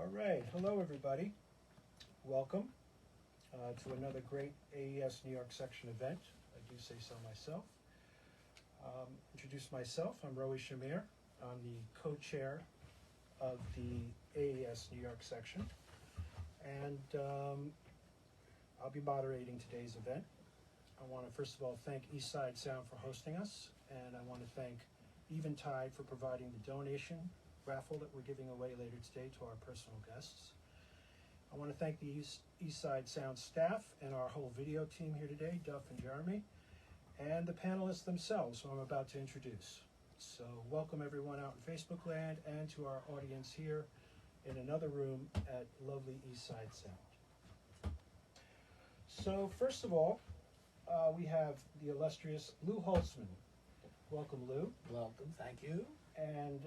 All right, hello everybody. Welcome to another great AES New York section event. I do say so myself. Introduce myself, I'm Roey Shamir. I'm the co-chair of the AES New York section. And I'll be moderating today's event. I want to first of all thank EastSide Sound for hosting us, and I want to thank EastSide for providing the donation raffle that we're giving away later today to our personal guests. I want to thank the EastSide Sound staff and our whole video team here today, Duff and Jeremy, and the panelists themselves who I'm about to introduce. So welcome everyone out in Facebook land and to our audience here in another room at lovely EastSide Sound. So first of all, we have the illustrious Lou Holtzman. Welcome, Lou. Welcome, thank you. And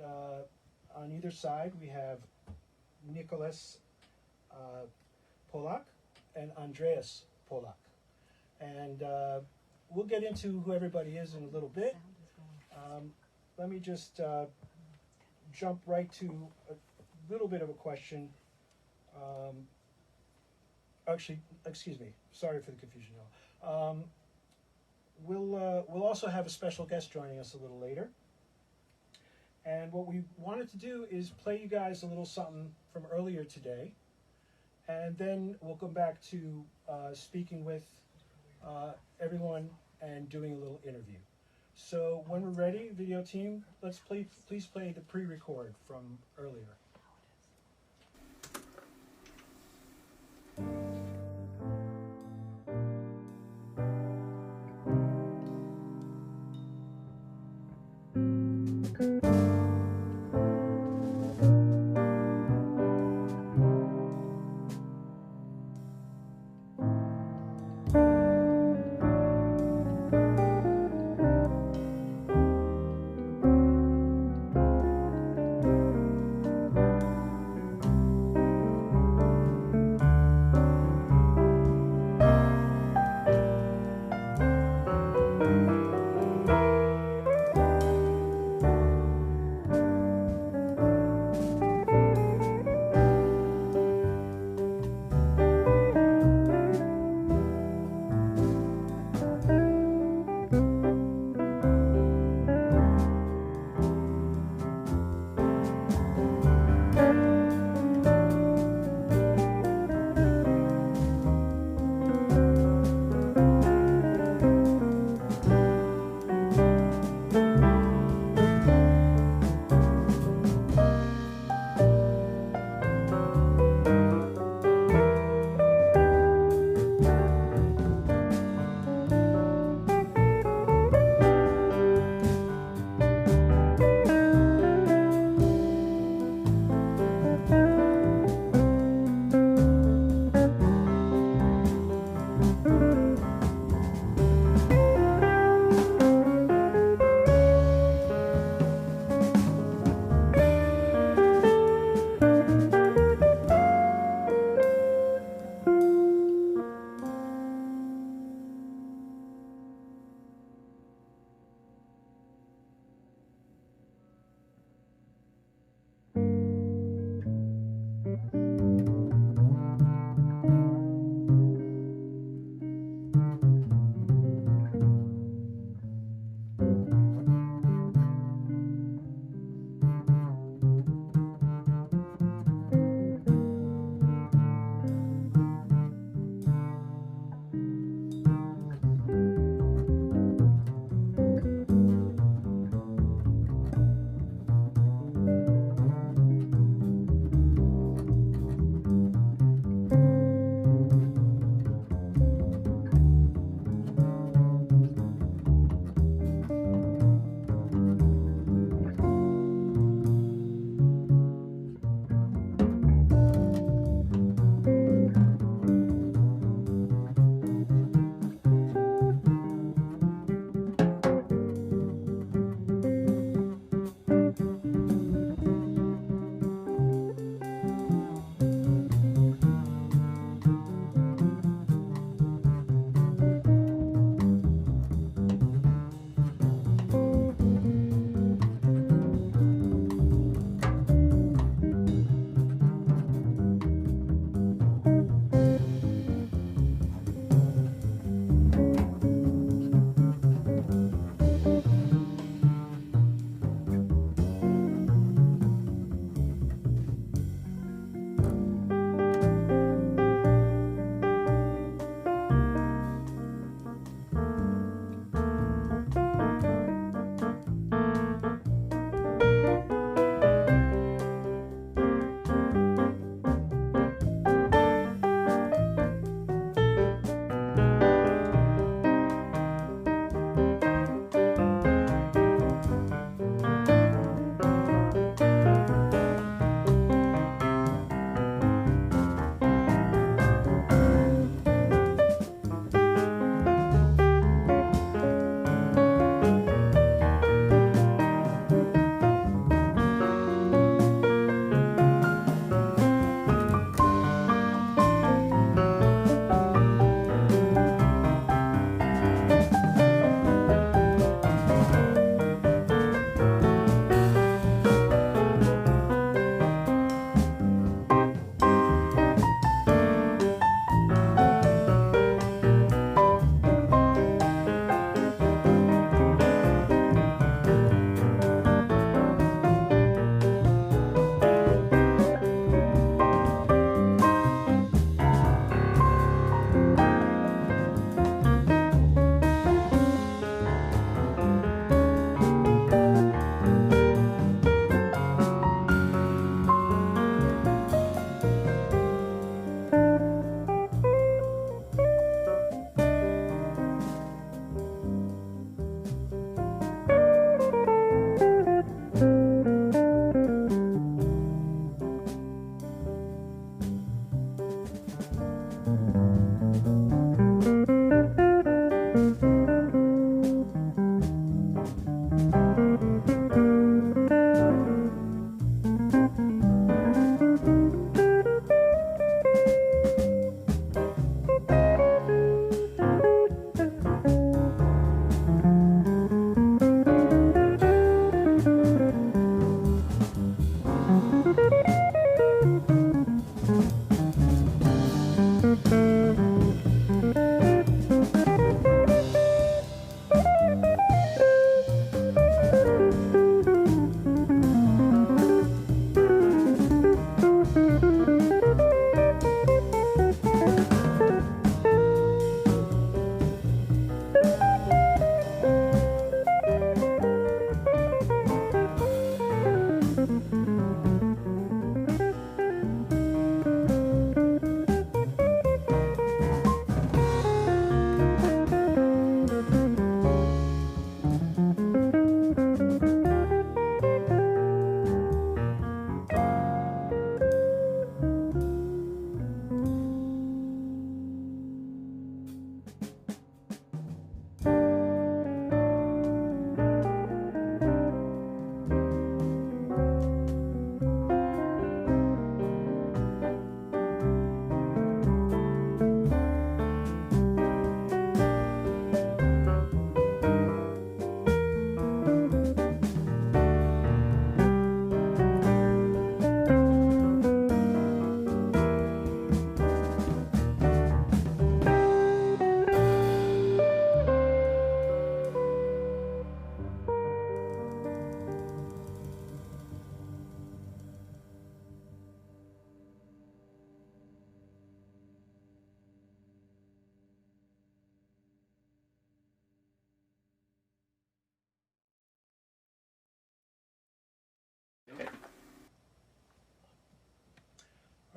on either side, we have Nicholas Polak and Andreas Polak. And we'll get into who everybody is in a little bit. Let me just jump right to a little bit of a question. Actually, excuse me, sorry for the confusion. We'll also have a special guest joining us a little later. And what we wanted to do is play you guys a little something from earlier today. And then we'll come back to speaking with everyone and doing a little interview. So when we're ready, video team, please play the pre-record from earlier.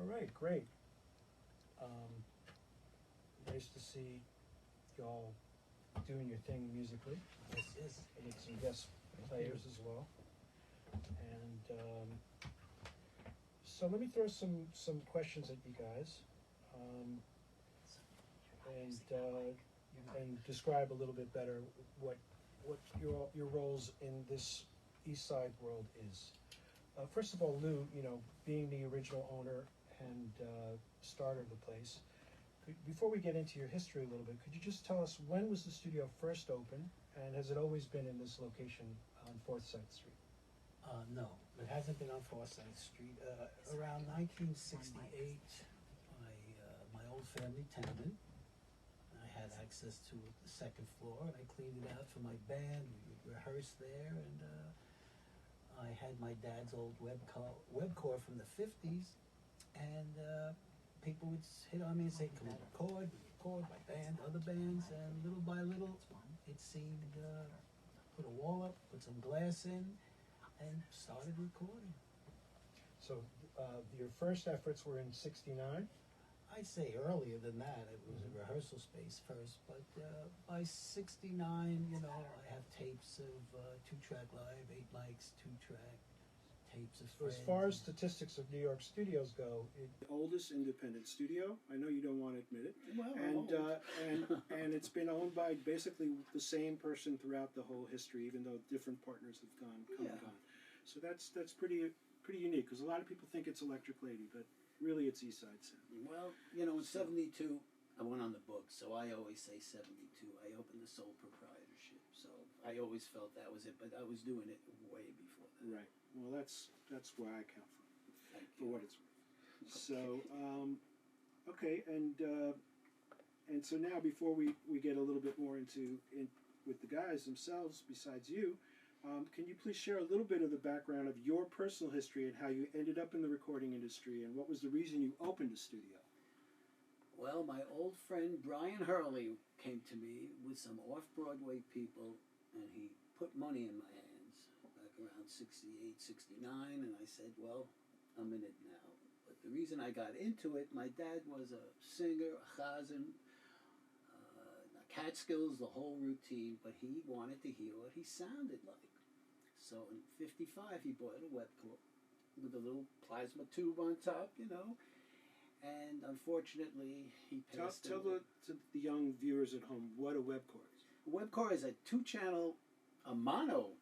right, great. Nice to see y'all doing your thing musically. Yes, yes. And with some guest players as well. And so let me throw some questions at you guys, and describe a little bit better what your roles in this Eastside world is. First of all, Lou, being the original owner and starter of the place, before we get into your history a little bit, could you just tell us when was the studio first opened, and has it always been in this location on Forsyth Street? No, it hasn't been on Forsyth Street. Around 1968, my old family tenement, I had access to the second floor, and I cleaned it out for my band. We would rehearse there, and I had my dad's old webcore from the 50s, and people would hit on me and say, "Come on, record my band, other bands," and little by little, it seemed put a wall up, put some glass in, and started recording. So your first efforts were in '69? I'd say earlier than that. It was a rehearsal space first, but by '69, I have tapes of 2-track live, 8 mics, 2-track tapes of So friends. as far as statistics of New York studios go, the oldest independent studio. I know you don't want to admit it. Well, And it's been owned by basically the same person throughout the whole history, even though different partners have come and gone. So that's pretty unique, because a lot of people think it's Electric Lady, but really it's Eastside Sound. Well, in '72, I went on the books, so I always say '72. I opened the sole proprietorship, so I always felt that was it, but I was doing it way before that. Right. Well, that's where I come from, Thank for you. what it's worth. So, okay, and so now before we get a little bit more into with the guys themselves, besides you, can you please share a little bit of the background of your personal history and how you ended up in the recording industry, and what was the reason you opened a studio? Well, my old friend Brian Hurley came to me with some off-Broadway people, and he put money in my hands back around '68, '69, and I said, well, I'm in it now. But the reason I got into it, my dad was a singer, a chazan, Catskills, the whole routine, but he wanted to hear what he sounded like. So in '55, he bought a webcore with a little plasma tube on top, and unfortunately, he passed Tell away. to the young viewers at home what a webcore is. A webcore is a 2-channel, a mono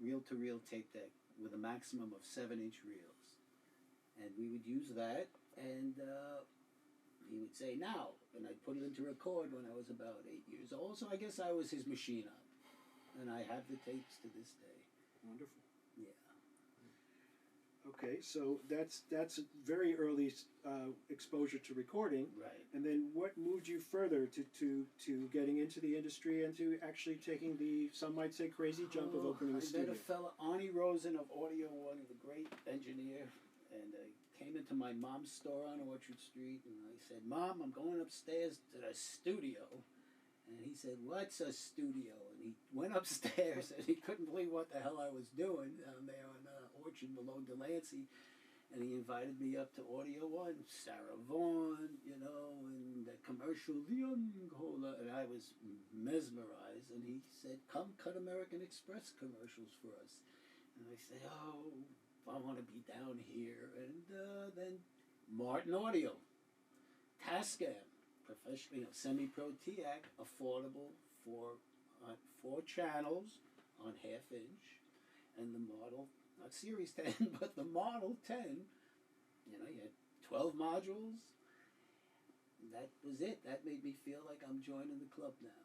reel-to-reel tape deck with a maximum of 7-inch reels. And we would use that, and he would say, now, and I'd put it into record when I was about 8 years old, so I guess I was his machine up. And I have the tapes to this day. Wonderful. Yeah. Okay, so that's a very early exposure to recording. Right. And then what moved you further to getting into the industry and to actually taking the, some might say, crazy jump of opening a studio? I met a fella, Arnie Rosen of Audio One, the great engineer, and I came into my mom's store on Orchard Street, and I said, Mom, I'm going upstairs to the studio. And he said, what's a studio? And he went upstairs, and he couldn't believe what the hell I was doing down there on Orchard below Delancey. And he invited me up to Audio One, Sarah Vaughan, and the commercial, The Young Cola. And I was mesmerized. And he said, come cut American Express commercials for us. And I said, oh, I want to be down here. And then Martin Audio, Tascam, professional, semi-pro TAC, affordable for 4 channels on 1/2 inch, and the model, not Series 10, but the Model 10, you had 12 modules. That was it. That made me feel like I'm joining the club now.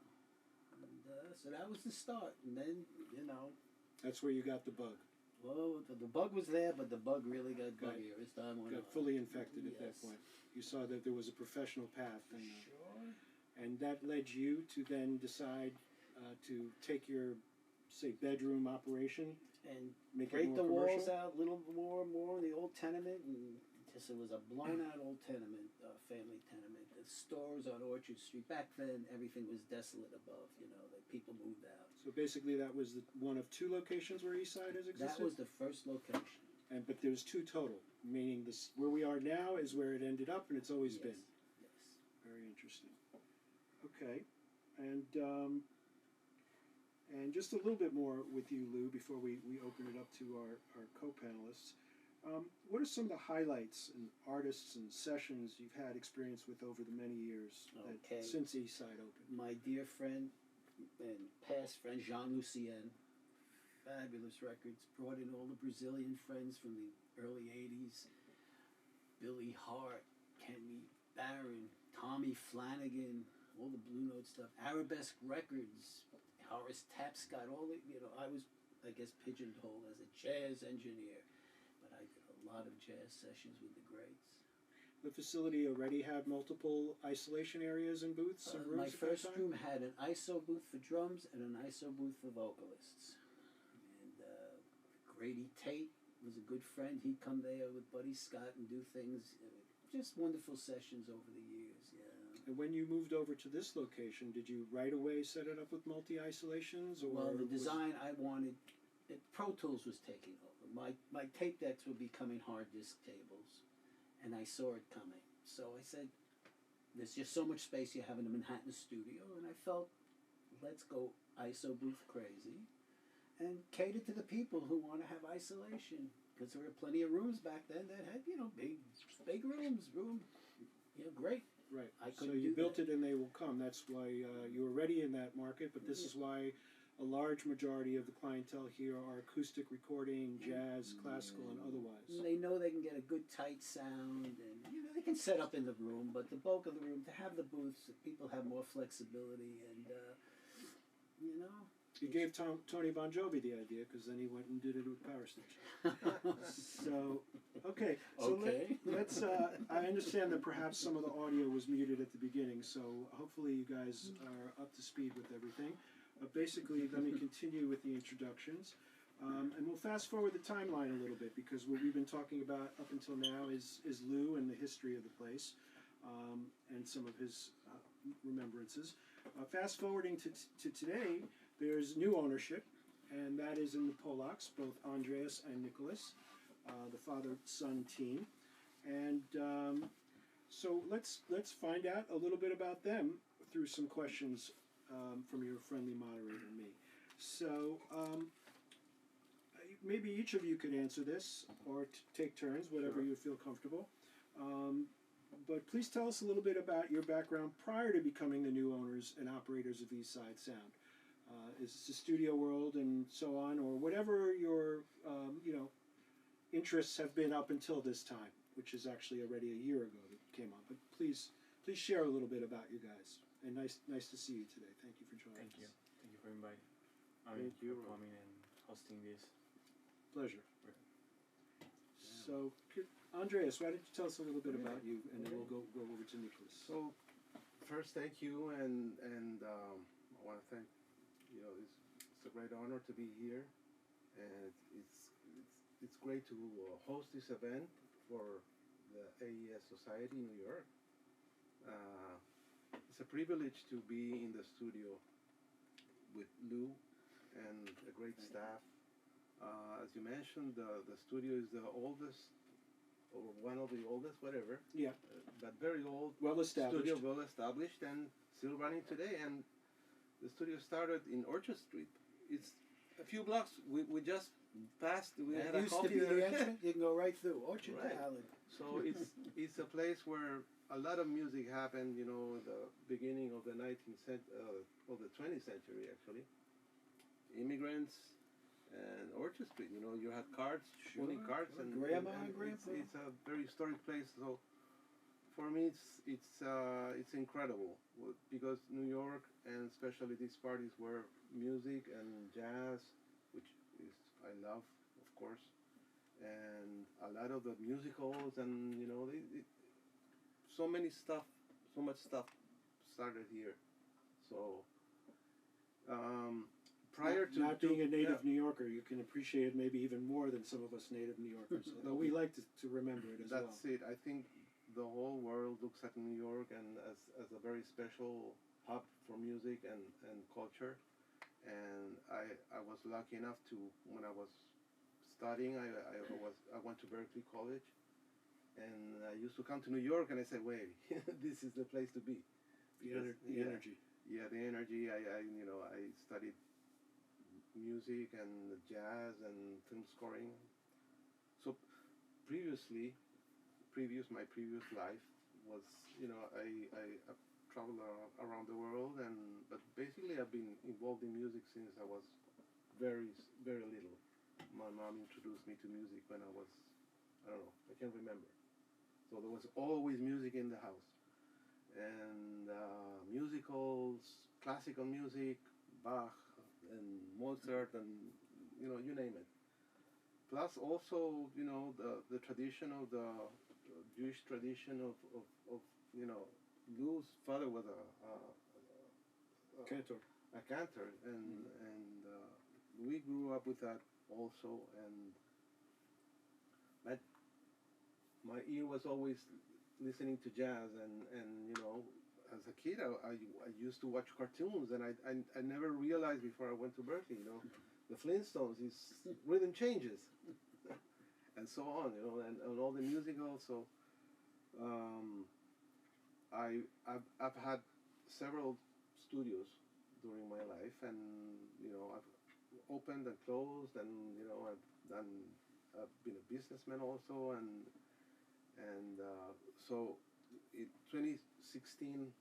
And so that was the start. And then, That's where you got the bug. well, the bug was there, but the bug really got buggier as time went on. Got fully infected at that Yes. point. You saw that there was a professional path, Sure. and that led you to then decide to take your, say, bedroom operation, And make it break more the walls commercial? out a little more and more in the old tenement, and just it was a blown out old tenement, family tenement. The stores on Orchard Street, back then everything was desolate above, that people moved out. So basically that was one of 2 locations where Eastside has existed? That was the first location. but there's two total, meaning this where we are now is where it ended up, and it's always Yes. been. Yes. Very interesting. Okay, and just a little bit more with you, Lou, before we open it up to our co-panelists. What are some of the highlights and artists and sessions you've had experience with over the many years Okay. since EastSide opened? My dear friend and past friend Jean Lucien, fabulous records, brought in all the Brazilian friends from the early 80s, Billy Hart, Kenny Barron, Tommy Flanagan, all the Blue Note stuff, Arabesque Records, Horace Tapscott, all the, I was, I guess, pigeonholed as a jazz engineer, but I did a lot of jazz sessions with the greats. The facility already had multiple isolation areas and booths and rooms My at that first time? room had an ISO booth for drums and an ISO booth for vocalists. And Grady Tate was a good friend. He'd come there with Buddy Scott and do things. Just wonderful sessions over the years, yeah. And when you moved over to this location, did you right away set it up with multi-isolations? Well, the design I wanted, Pro Tools was taking over. My tape decks were becoming hard disk tables, and I saw it coming. So I said, there's just so much space you have in a Manhattan studio, and I felt, let's go ISO booth crazy and cater to the people who want to have isolation, because there were plenty of rooms back then that had, big rooms, great. Right. I So couldn't you do built that. it and they will come. That's why you were already in that market, but this is why a large majority of the clientele here are acoustic recording, jazz, classical, and otherwise. And they know they can get a good tight sound, and they can set up in the room. But the bulk of the room, to have the booths, people have more flexibility, and You gave Tony Bon Jovi the idea because then he went and did it with Power Station. So, okay. So Okay. let's. I understand that perhaps some of the audio was muted at the beginning, so hopefully you guys are up to speed with everything. Basically, let me continue with the introductions. And we'll fast forward the timeline a little bit because what we've been talking about up until now is Lou and the history of the place and some of his remembrances. Fast forwarding to today, there's new ownership, and that is in the Polacks, both Andreas and Nicholas, the father-son team. And so let's find out a little bit about them through some questions from your friendly moderator, me. So maybe each of you could answer this, or take turns, whatever you feel comfortable. But please tell us a little bit about your background prior to becoming the new owners and operators of EastSide Sound. Is this a studio world and so on, or whatever your interests have been up until this time, which is actually already a year ago that came on. But please share a little bit about you guys. And nice to see you today. Thank you for joining us. Thank you for inviting. Thank you. For coming and hosting this. Pleasure. So, Andreas, why don't you tell us a little bit about you, and then we'll go over to Nicholas. So, first, thank you, and I want to thank it's a great honor to be here, and it's great to host this event for the AES Society in New York. It's a privilege to be in the studio with Lou and a great staff. As you mentioned, the studio is the oldest, or one of the oldest, whatever. Yeah. But very old. Well established. Studio, well established, and still running today. And the studio started in Orchard Street. It's a few blocks. We just passed. We had a used to coffee be the there. entrance. You can go right through Orchard Right. to Allen. So it's a place where a lot of music happened. The beginning of the 20th century actually. Immigrants. And Orchard Street, you had carts, owning carts, and Grandma and and Grandpa. It's a very historic place. So, for me, it's incredible because New York, and especially these parties where music and jazz, which is I love, of course, and a lot of the musicals, and so much stuff started here. So. Prior to not being a native yeah. New Yorker, you can appreciate it maybe even more than some of us native New Yorkers. Although we like to remember it as That's well. it. I think the whole world looks at New York and as a very special hub for music and culture. And I was lucky enough to, when I was studying, I went to Berkeley College, and I used to come to New York, and I said, wait, this is the place to be. The Yeah. energy. Yeah, the energy. I studied music and jazz and film scoring. So my previous life was, I traveled around the world, but basically I've been involved in music since I was very, very little. My mom introduced me to music when I was, I don't know, I can't remember. So there was always music in the house. And musicals, classical music, Bach and Mozart, and you name it. Plus also, the tradition of the Jewish tradition of Lou's father was Cantor. a cantor, and we grew up with that also, and my ear was always listening to jazz, and as a kid I used to watch cartoons, and I never realized before I went to Berkeley, the Flintstones is rhythm changes and so on, and all the music also. I've had several studios during my life, and I've opened and closed, and I've been a businessman also, and so in 2016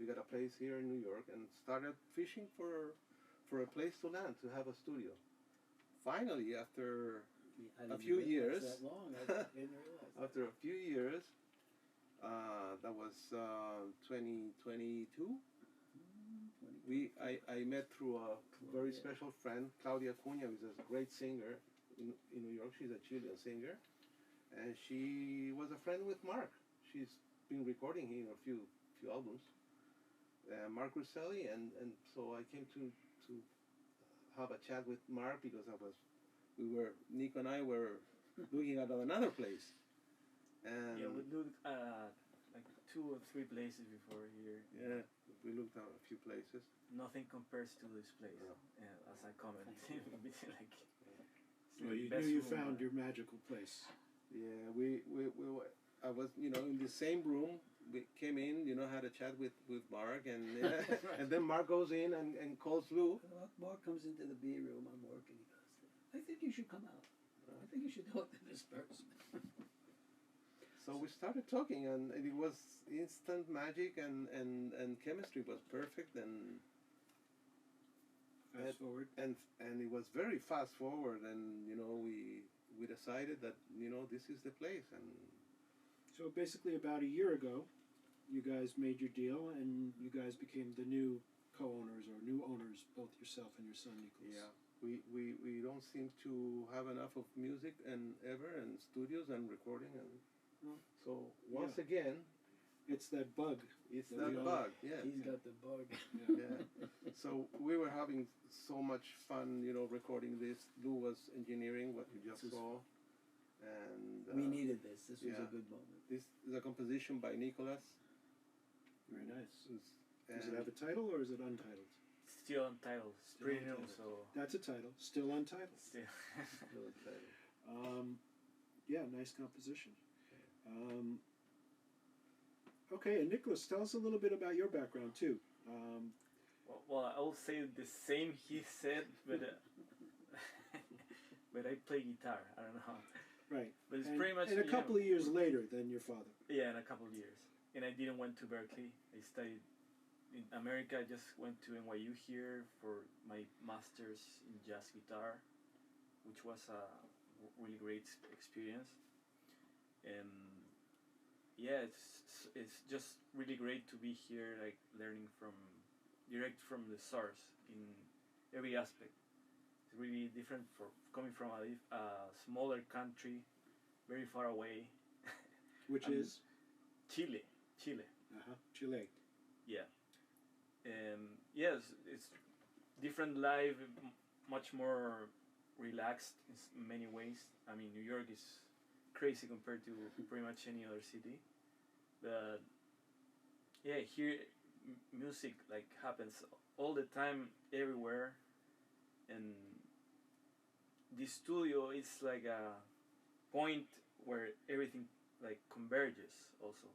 we got a place here in New York and started fishing for a place to land, to have a studio. Finally, after I a few didn't years, realize that long. I didn't realize that. after a few years, that was 2022. I met through a very special friend, Claudia Cunha, who's a great singer in New York. She's a Chilean singer, and she was a friend with Mark. She's been recording here a few albums, Mark Russelli, and so I came to have a chat with Mark because Nico and I were looking at another place, and Yeah, we looked at like 2 or 3 places before here. yeah, we looked at a few places. Nothing compares to this place. No. Yeah, as I comment, like. it's Well, the you best knew you room found ever. your magical place. Yeah, I was, in the same room. We came in, had a chat with Mark, and and then Mark goes in and calls Lou. Mark comes into the B room. I'm working. He goes, I think you should come out. I think you should talk to this person. So we started talking, and it was instant magic, and chemistry was perfect, and Fast forward. and it was very fast forward, and we decided that this is the place, and So basically, about a year ago, you guys made your deal, and you guys became the new co-owners or new owners, both yourself and your son Nicholas. yeah, we don't seem to have enough of music and studios and recording, and Well, so once again, it's that bug. it's That that we all- bug, yeah. He's got the bug. Yeah. So we were having so much fun, recording this. Lou was engineering what you just This is- saw, and We needed this. This was yeah. a good moment. this is a composition by Nicholas. Very nice. And Does it have a title or is it untitled? Still untitled. It's Still pretty new, untitled. so That's a title. Still untitled. still. Really excited. Yeah, nice composition. Okay, and Nicholas, tell us a little bit about your background too. Well, I will say the same he said, but but I play guitar. I don't know. Right. But it's and, pretty much and a couple of years later than your father. Yeah, in a couple of years. And I didn't went to Berkeley. I studied in America. I just went to NYU here for my master's in jazz guitar, which was a really great experience. And yeah, it's just really great to be here, like learning direct from the source in every aspect. It's really different coming from a smaller country, very far away. Which is? Chile. Chile. Yeah. Yes, it's different life, much more relaxed in many ways. I mean, New York is crazy compared to pretty much any other city. But yeah, here music like happens all the time, everywhere, and this studio is like a point where everything like converges. Also,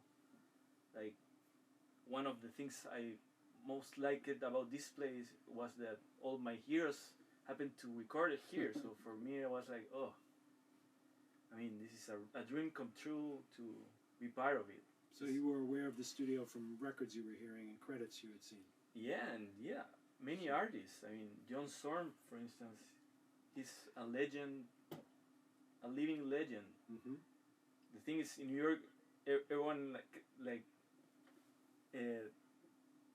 like one of the things I most liked about this place was that all my heroes happened to record it here. So for me, it was like, oh, I mean, this is a dream come true to be part of it. So you were aware of the studio from records you were hearing and credits you had seen. Yeah, and yeah, many artists. I mean, John Storm, for instance, he's a legend, a living legend. Mm-hmm. The thing is, in New York, everyone like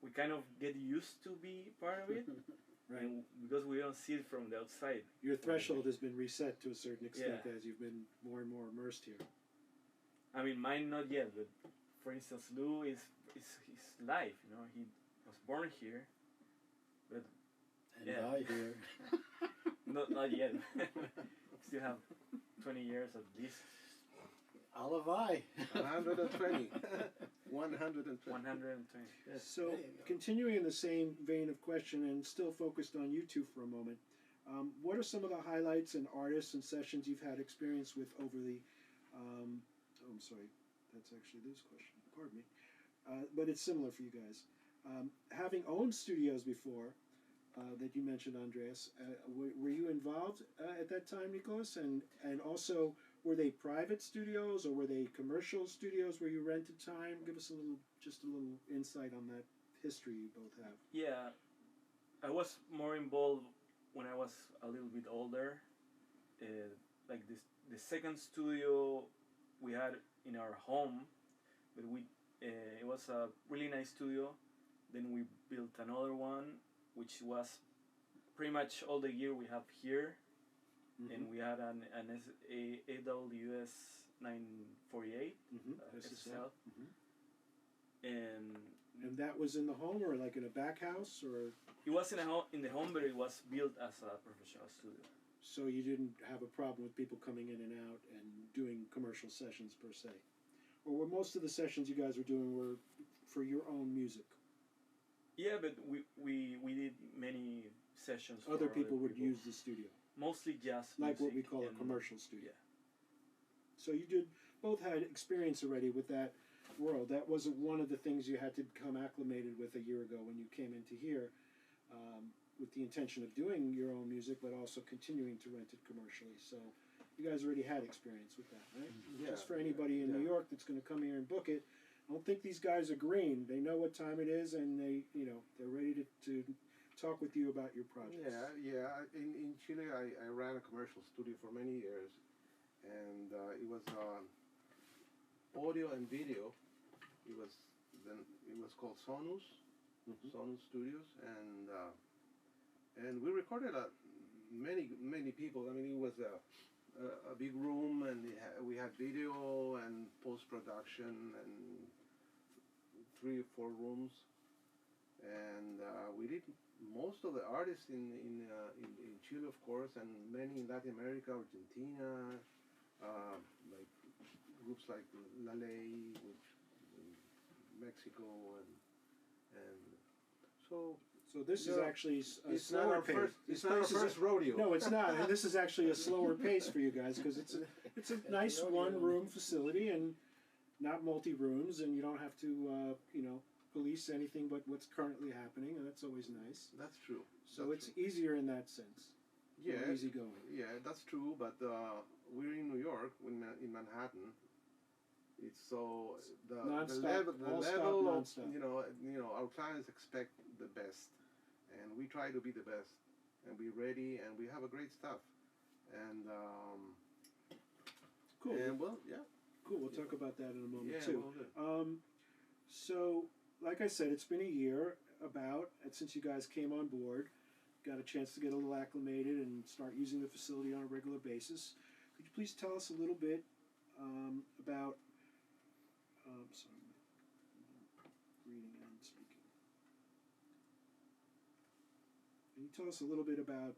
we kind of get used to be part of it, Right. and because we don't see it from the outside. Your threshold has been reset to a certain extent Yeah. as you've been more and more immersed here. I mean, mine not yet, but for instance, Lou is his life. You know, he was born here, but And Yeah. I hear. not yet. Still have 20 years at least. Alibi. 120. 120. 120. Yes. So, There you go. continuing in the same vein of question and still focused on you two for a moment, what are some of the highlights and artists and sessions you've had experience with over the? Oh, I'm sorry, that's actually this question. Pardon me, but it's similar for you guys. Having owned studios before, that you mentioned, Andreas, were you involved at that time, Nicholas? And also, were they private studios or were they commercial studios where you rented time? Give us just a little insight on that history you both have. Yeah, I was more involved when I was a little bit older. Like the second studio we had in our home, but it was a really nice studio. Then we built another one, which was pretty much all the gear we have here, and we had an AWS 948 SSL, and And that was in the home or like in a back house, or it was in the home, but it was built as a professional studio. so you didn't have a problem with people coming in and out and doing commercial sessions per se? Or were most of the sessions you guys were doing were for your own music? Yeah, but we did many sessions. For Other people would use the studio, mostly jazz like what we music call a and- commercial studio. Yeah. So you both had experience already with that world. That wasn't one of the things you had to become acclimated with a year ago when you came into here, with the intention of doing your own music, but also continuing to rent it commercially. So you guys already had experience with that, right? Yeah, Just for anybody in New yeah. York that's going to come here and book it, I don't think these guys are green. They know what time it is, and they're ready to talk with you about your projects. Yeah. In Chile, I ran a commercial studio for many years, and it was audio and video. It was called Sonus, Sonus Studios, and we recorded many people. I mean, it was a big room, and we had video and post production and 3 or 4 rooms, and we did most of the artists in Chile, of course, and many in Latin America, Argentina, like groups like La Ley, which Mexico, and so. So this is actually a It's not slower our pace. first. This It's not our place is first rodeo. No, it's not. And this is actually a slower pace for you guys because it's a nice one-room facility and not multi-rooms, and you don't have to police anything but what's currently happening, and that's always nice. That's true. So That's it's true. easier in that sense. Yeah, More easygoing. Yeah, that's true. But we're in New York, in Manhattan. It's so the Non-stop, all stop, level of non-stop. our clients expect the best, and we try to be the best and be ready, and we have a great stuff, and Cool. and well, yeah, Cool. We'll talk about that in a moment yeah, too. we'll do. So, like I said, it's been a year since you guys came on board, got a chance to get a little acclimated and start using the facility on a regular basis. Could you please tell us a little bit about, sorry, reading and speaking. Can you tell us a little bit about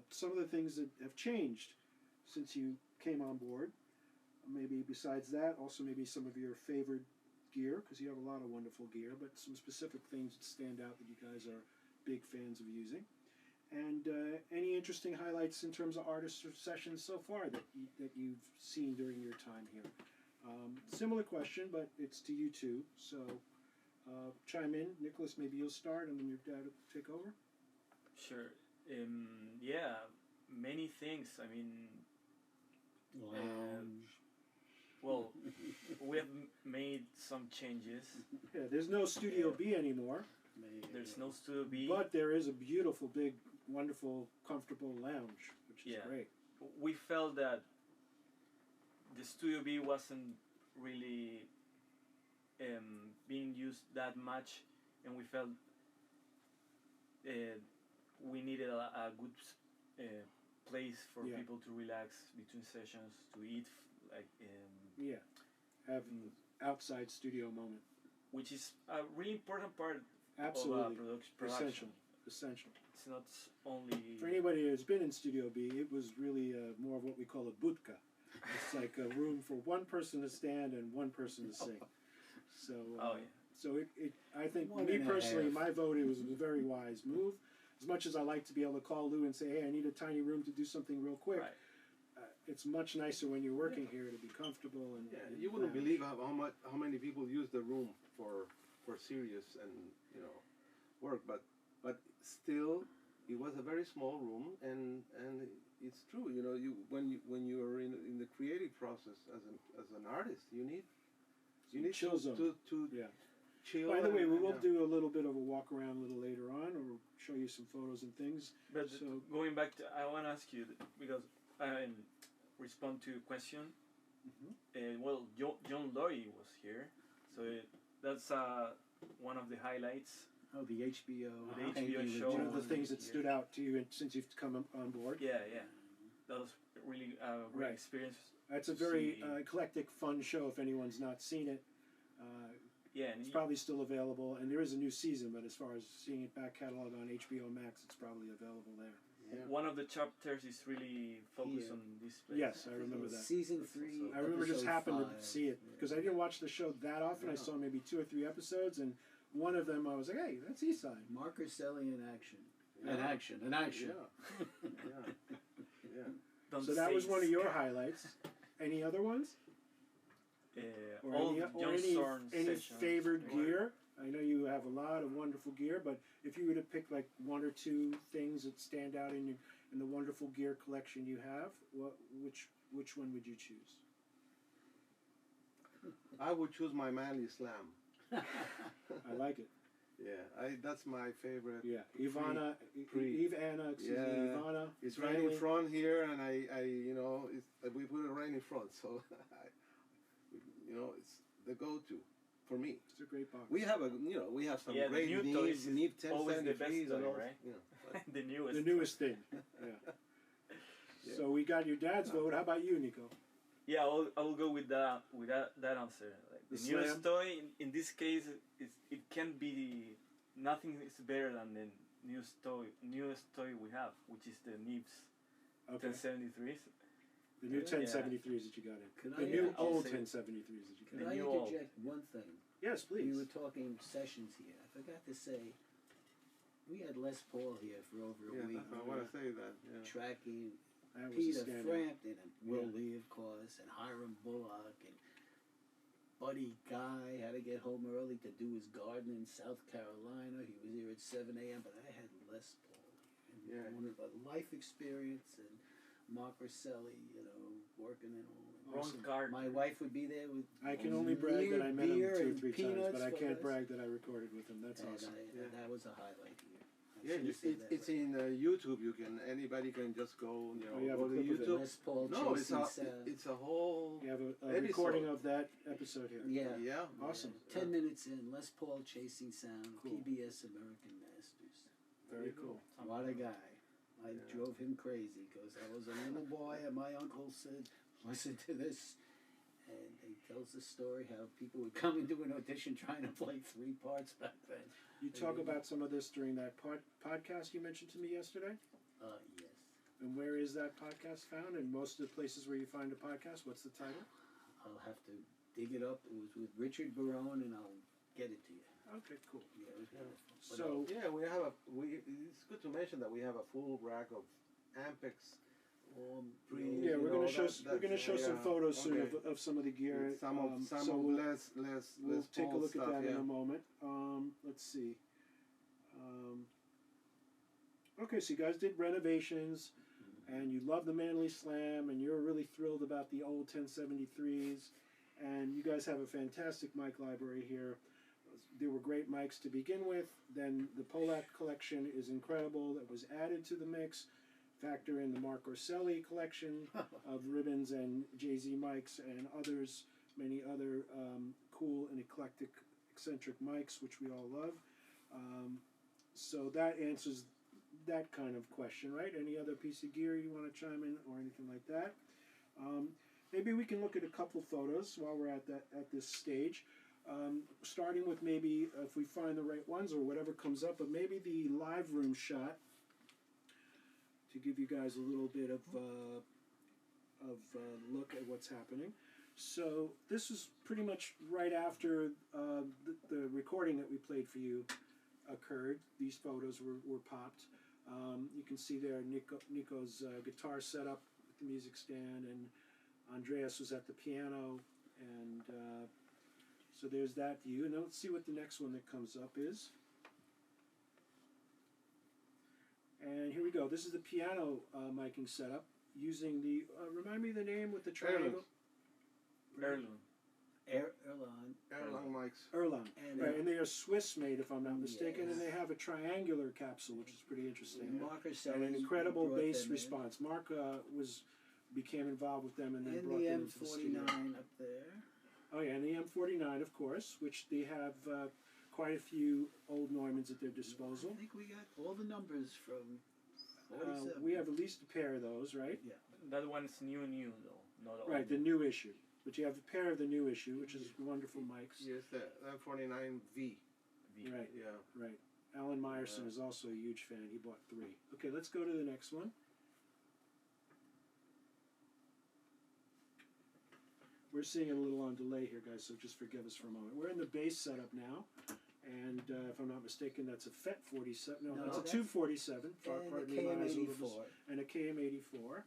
some of the things that have changed since you came on board? Maybe besides that, also maybe some of your favorite gear, because you have a lot of wonderful gear, but some specific things that stand out that you guys are big fans of using. And any interesting highlights in terms of artists or sessions so far that you've seen during your time here? Similar question, but it's to you two. So chime in, Nicholas. Maybe you'll start, and then your dad will take over. Sure. Yeah, many things. I mean, well, we have made some changes. Yeah, there's no Studio B anymore, There's no Studio B. but there is a beautiful, big, wonderful, comfortable lounge, which is Yeah. great. We felt that the Studio B wasn't really being used that much, and we felt we needed a good place for Yeah. people to relax between sessions, to eat, like, Yeah, have an outside studio moment. which is a really important part Absolutely, of production. essential. It's not only For anybody who's been in Studio B, it was really more of what we call a budka. It's like a room for one person to stand and one person to sing. So, Oh, yeah. so I think, One me and a personally, half. my vote, it was a very wise move. As much as I like to be able to call Lou and say, hey, I need a tiny room to do something real quick, right. It's much nicer when you're working here to be comfortable and. Yeah, and you wouldn't lounge. believe how many people use the room for serious and work, but still, it was a very small room, and it's true. When you are in the creative process as an artist, you need Chill zone. to Yeah. chill. By the way, we will yeah. do a little bit of a walk around a little later on, or show you some photos and things. But So- going back to, I want to ask you, because I respond to a question. Well, John Loy was here, so that's one of the highlights. Oh, the HBO. The HBO Painting with show. One of the John things that here. stood out to you since you've come on board. Yeah, that was really a great Right. experience. It's a very See- eclectic, fun show. If anyone's not seen it, Yeah, and it's probably still available. And there is a new season, but as far as seeing it back catalog on HBO Max, it's probably available there. Yeah. one of the chapters is really focused Yeah. on this place. Yes, I remember that. Season 3. I remember just episode happened 5. to see it because I didn't watch the show that often. I Yeah. saw maybe 2 or 3 episodes, and one of them I was like, "Hey, that's EastSide." Mark Urselli in action. Yeah. In action. In action. Yeah. Don't So that say was one of it's- your highlights. Any other ones? Or all any, of or John any, Zorn's any sessions. favored Or- gear? I know you have a lot of wonderful gear, but if you were to pick like 1 or 2 things that stand out in the wonderful gear collection you have, which one would you choose? I would choose my Manly Slam. I like it. Yeah, that's my favorite. Yeah, Ivana, Pre- Ivana, excuse me, Yeah. Ivana. It's right Manly. in front here, and we put it right in front, so it's the go-to for me. It's a great box. We have some Yeah, the great new Neves, toys is Neve always the best 1073s and toy, all, right? but the newest. the newest thing. Yeah. Yeah. So we got your dad's vote. How about you, Nico? Yeah, I will go with that answer. Like, The the newest Slam? toy in this case it can be nothing is better than the newest toy we have, which is the Neves Okay. 1073s. The new Yeah. 1073s that you got in. Could The I new interject- old say- 1073s that you got Could in. I new old. interject one thing? Yes, We please. were talking sessions here. I forgot to say, we had Les Paul here for over a yeah, week. I want to say that. Yeah. Tracking That was a Peter standout. Frampton and Will Yeah. Lee, of course, and Hiram Bullock and Buddy Guy had to get home early to do his garden in South Carolina. He was here at 7 a.m., but I had Les Paul. And Yeah. one of a life experience, and Mark Urselli, working in all. Ron Awesome. Gardner. My wife would be there with. I can only brag that I met him beer 2 or and 3 times, peanuts but I for can't us. brag that I recorded with him. That's And awesome. Yeah. that was a highlight here. I Yeah, should've said that, it's but in YouTube. Anybody can just go, Oh, you have go a to clip of it? YouTube. Les Paul No, it's chasing a sound. it's a whole. You have a Episode. recording of that episode here. Yeah. Yeah. Awesome. 10 minutes in, Les Paul chasing sound, Cool. PBS American Masters. Very cool. What a guy. I Yeah. drove him crazy because I was a little boy and my uncle said, listen to this. And he tells the story how people would come and do an audition trying to play 3 parts back then. You talk about some of this during that podcast you mentioned to me yesterday. Yes. And where is that podcast found? And most of the places where you find a podcast, what's the title? I'll have to dig it up. It was with Richard Barone and I'll get it to you. Okay, cool. Yeah, it was beautiful. But, So, Yeah, we have a. It's good to mention that we have a full rack of Ampex. Pre, yeah, you we're know, gonna show that- we're gonna that's- show some yeah, photos soon okay. of some of the gear. Some of So we'll, less we'll take a bold look stuff, at that in yeah. a moment. Let's see. Um, okay, so you guys did renovations, and you love the Manly Slam, and you're really thrilled about the old 1073s, and you guys have a fantastic mic library here. There were great mics to begin with. Then the Polak collection is incredible. That was added to the mix. Factor in the Mark Orselli collection of ribbons and Jay-Z mics and others, many other cool and eclectic, eccentric mics, which we all love. So that answers that kind of question, right? Any other piece of gear you want to chime in or anything like that? Maybe we can look at a couple photos while we're at this stage. Starting with maybe if we find the right ones or whatever comes up, but maybe the live room shot to give you guys a little bit of look at what's happening. So this is pretty much right after the recording that we played for you occurred. These photos were popped. You can see there Nico's guitar setup with the music stand, and Andreas was at the piano, and so there's that view. And now let's see what the next one that comes up is. And here we go. This is the piano miking setup using the, remind me the name with the triangle? Heirloom. Erlang. mics. Erlang. And, Right, and they are Swiss made, if I'm not mistaken, Yes. and they have a triangular capsule, which is pretty interesting. Marcus And an Sellers incredible brought bass them in. response. Mark became involved with them and then And brought the them into the studio. M49 up there. Oh yeah, and the M49, of course, which they have quite a few old Neumanns at their disposal. I think we got all the numbers from 47. We have at least a pair of those, right? Yeah. That one's new though, not old. Right, the new issue. But you have a pair of the new issue, which is wonderful mics. Yes, the M49V. Right, Yeah. right. Alan Meyerson is also a huge fan. He bought 3. Okay, let's go to the next one. We're seeing it a little on delay here, guys, so just forgive us for a moment. We're in the bass setup now, and if I'm not mistaken, that's a FET 47. No, that's a Tube 47. And Pardon the me, my eyes are a little KM84. and a KM84.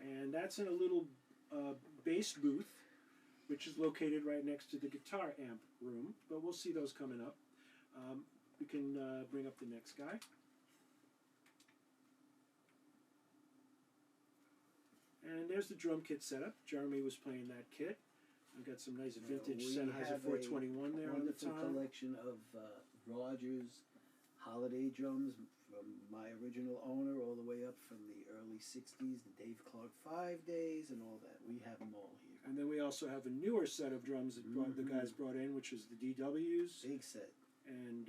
And that's in a little bass booth, which is located right next to the guitar amp room. But we'll see those coming up. We can bring up the next guy. And there's the drum kit setup. Jeremy was playing that kit. We've got some nice vintage We Sennheiser have 421 there on the wonderful tom. collection of Rogers holiday drums from my original owner all the way up from the early 60s, the Dave Clark 5 days and all that. We have them all here. And then we also have a newer set of drums that the guys brought in, which is the DWs. Big set. And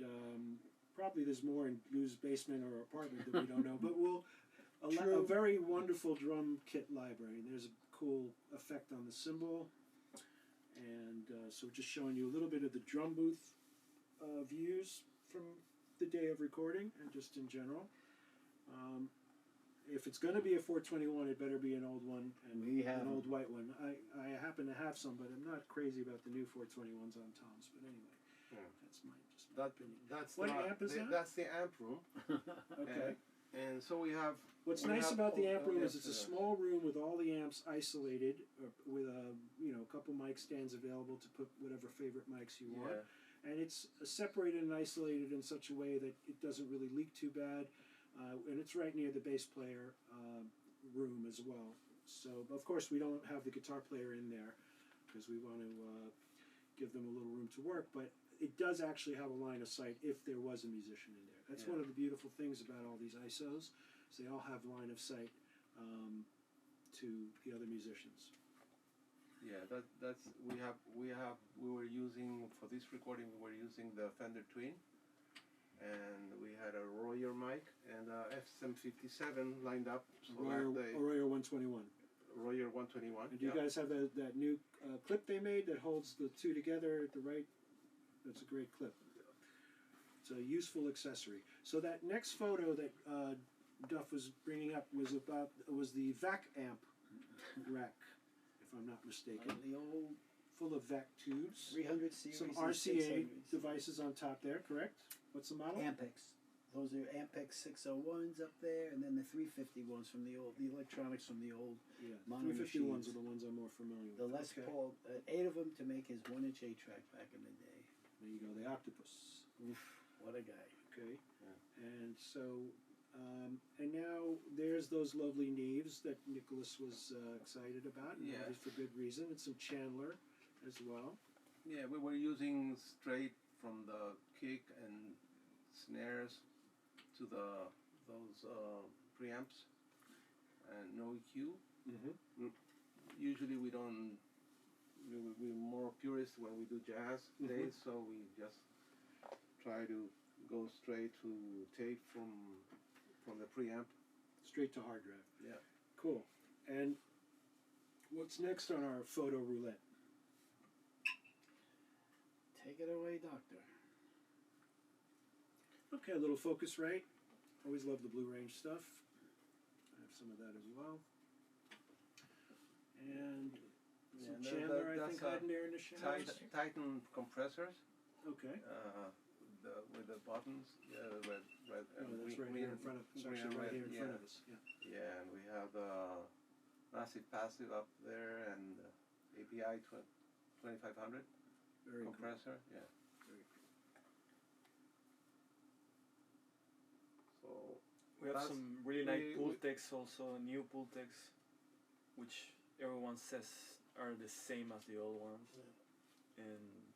probably there's more in Lou's basement or apartment that we don't know. But a very wonderful drum kit library. There's a cool effect on the cymbal. And so just showing you a little bit of the drum booth views from the day of recording and just in general. If it's going to be a 421, it better be an old one and We have an old white one. I happen to have some, but I'm not crazy about the new 421s on toms. But anyway, that's my opinion. That's What amp is that? That's the amp room. Okay. And so we have. What's we nice have about the all- amp room yes, is it's a yeah. small room with all the amps isolated, with a couple mic stands available to put whatever favorite mics you want, and it's separated and isolated in such a way that it doesn't really leak too bad, and it's right near the bass player room as well. So of course we don't have the guitar player in there because we want to give them a little room to work, but it does actually have a line of sight if there was a musician in there. That's one of the beautiful things about all these ISOs. Is they all have line of sight to the other musicians. Yeah, that's we were using for this recording. We were using the Fender Twin, and we had a Royer mic and a SM57 lined up. So Royer 121. Royer 121. And do you guys have that new clip they made that holds the two together at the right? That's a great clip. It's a useful accessory. So that next photo that Duff was bringing up was the VAC amp rack, if I'm not mistaken. The old full of VEC tubes. 300 series. Some and RCA 600s. devices on top there, correct? What's the model? Ampex. Those are Ampex 601s up there, and then the 350 ones from the electronics from the old. Yeah, Mono 350 ones machines. are the ones I'm more familiar with. The Les Okay. Paul, 8 of them to make his 1-inch 8-track back in the day. There you go, the octopus. Oof, what a guy. Okay. And so, and now there's those lovely Neves that Nicholas was excited about, and Yeah. obviously for good reason, and some Chandler as well. Yeah, we were using straight from the kick and snares to those preamps and no EQ. Mm-hmm. Usually we don't. We're more purist when we do jazz Mhm. days, so we just try to go straight to tape from the preamp. Straight to hard drive. Yeah. Cool. And what's next on our photo roulette? Take it away, Doctor. Okay, a little Focusrite. Always love the Blue Range stuff. I have some of that as well. And some Yeah, Chandler, I that's think, a hiding there in the shadows. Titan compressors Okay. with the buttons, red, Oh, and that's right green, here in front of us. It's green actually and right red, here in front yeah. of us. Yeah. Yeah, and we have the massive passive up there and API 2500 Very cool. compressor. Yeah. Very cool. So We have That's- some really nice we- Pultecs also, new Pultecs, which everyone says are the same as the old ones. And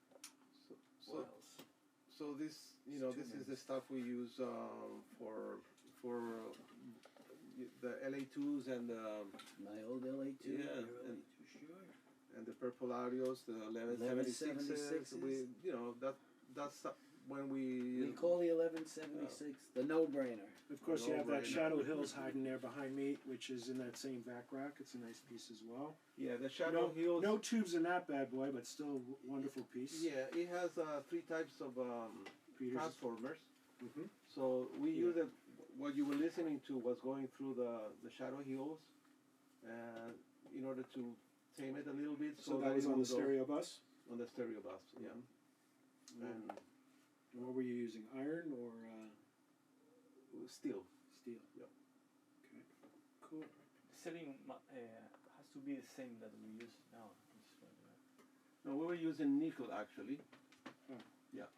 so what else? so this It's this too is many. the stuff we use for the LA2s and My old LA2. Yeah, your and- LA2, sure. the Purple Audios, the 1176s. 1176s. We that's when we We call the 1176 the no-brainer. Of course, you have that No-brainer. Shadow Hills hiding there behind me, which is in that same vac rack. It's a nice piece as well. yeah the Shadow No, Hills. no tubes in that bad boy, but still wonderful piece. Yeah, it has 3 types of Peter's. transformers. Mm-hmm. So we Yeah. use it. What you were listening to was going through the Shadow Hills, in order to tame it a little bit. So that that was it on the will go stereo bus. on the stereo bus. Yeah, Mhm. and And what were you using? Iron or steel. steel? Yeah. Okay. Cool. Setting has to be the same that we use now. No, we were using nickel actually.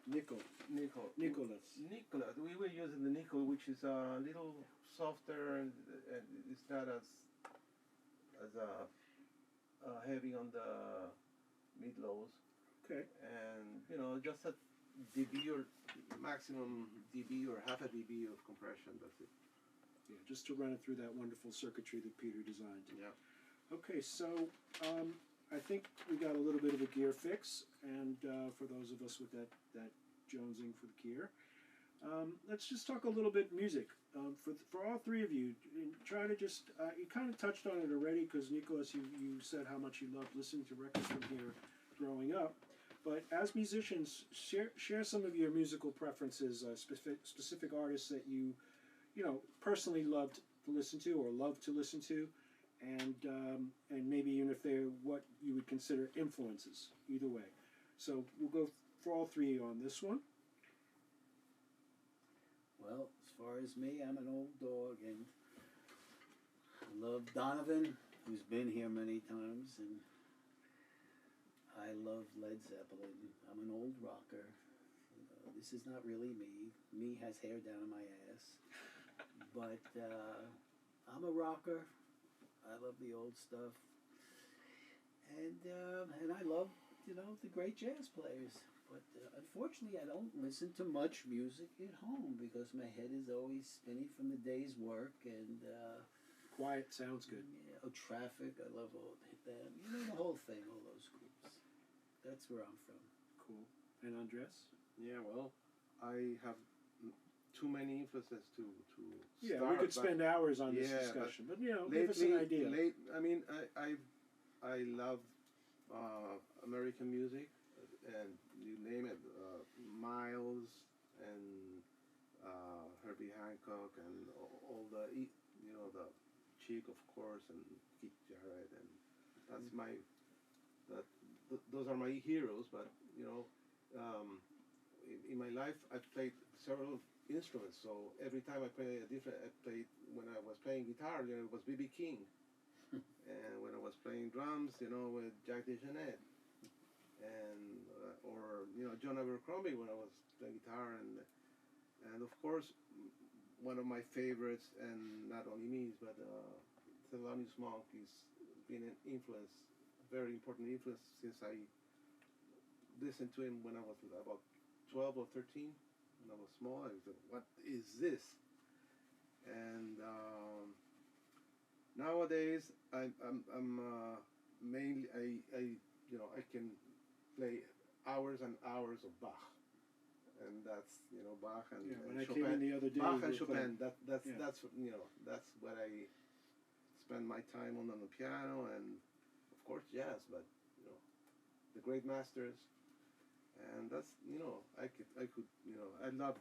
Nickel. Nickel. Nicholas. Nickel. We were using the nickel, which is a little softer and it's not as heavy on the mid lows, Okay. and just a dB or maximum dB or half a dB of compression. That's it. Yeah, just to run it through that wonderful circuitry that Peter designed. Yeah. Okay, so I think we got a little bit of a gear fix, and for those of us with that jonesing for the gear, let's just talk a little bit music. For all three of you, try to just, you kind of touched on it already, because Nicholas, you said how much you loved listening to records from here growing up. But as musicians, share some of your musical preferences, specific artists that you personally loved to listen to or love to listen to, and maybe even if they're what you would consider influences. Either way, so we'll go for all three on this one. Well, as far as me, I'm an old dog, and I love Donovan, who's been here many times, and I love Led Zeppelin. I'm an old rocker. This is not really me. Me has hair down my ass. But I'm a rocker. I love the old stuff. And I love, the great jazz players. But unfortunately, I don't listen to much music at home because my head is always spinning from the day's work. And Quiet sounds good. Traffic, I love all them. The whole thing, all those groups. That's where I'm from. Cool. And Andres? Yeah. Well, I have too many influences to Yeah, start, we could but spend hours on this Yeah, discussion, but give us an idea. I mean, I love American music, and you name it, Miles and Herbie Hancock and all the the Chic, of course, and Keith Jarrett, and that's those are my heroes. But you know, in my life, I've played several instruments. So every time I play a different, I played when I was playing guitar, you know, it was B.B. King, and when I was playing drums, you know, with Jack DeJohnette, and or you know John Abercrombie when I was playing guitar, and of course one of my favorites, and not only me, but Thelonious Monk is been an influence, very important influence since I listened to him when I was about 12 or 13. When I was small, I was like, "What is this?" And nowadays, I'm mainly I you know I can play hours and hours of Bach, and that's you know Bach and, Yeah, when and I Chopin. came in the other day, Bach we and were Chopin. playing- That's Yeah. that's you know that's what I spend my time on the piano, and of course jazz, but you know the great masters, and that's you know I could you know I love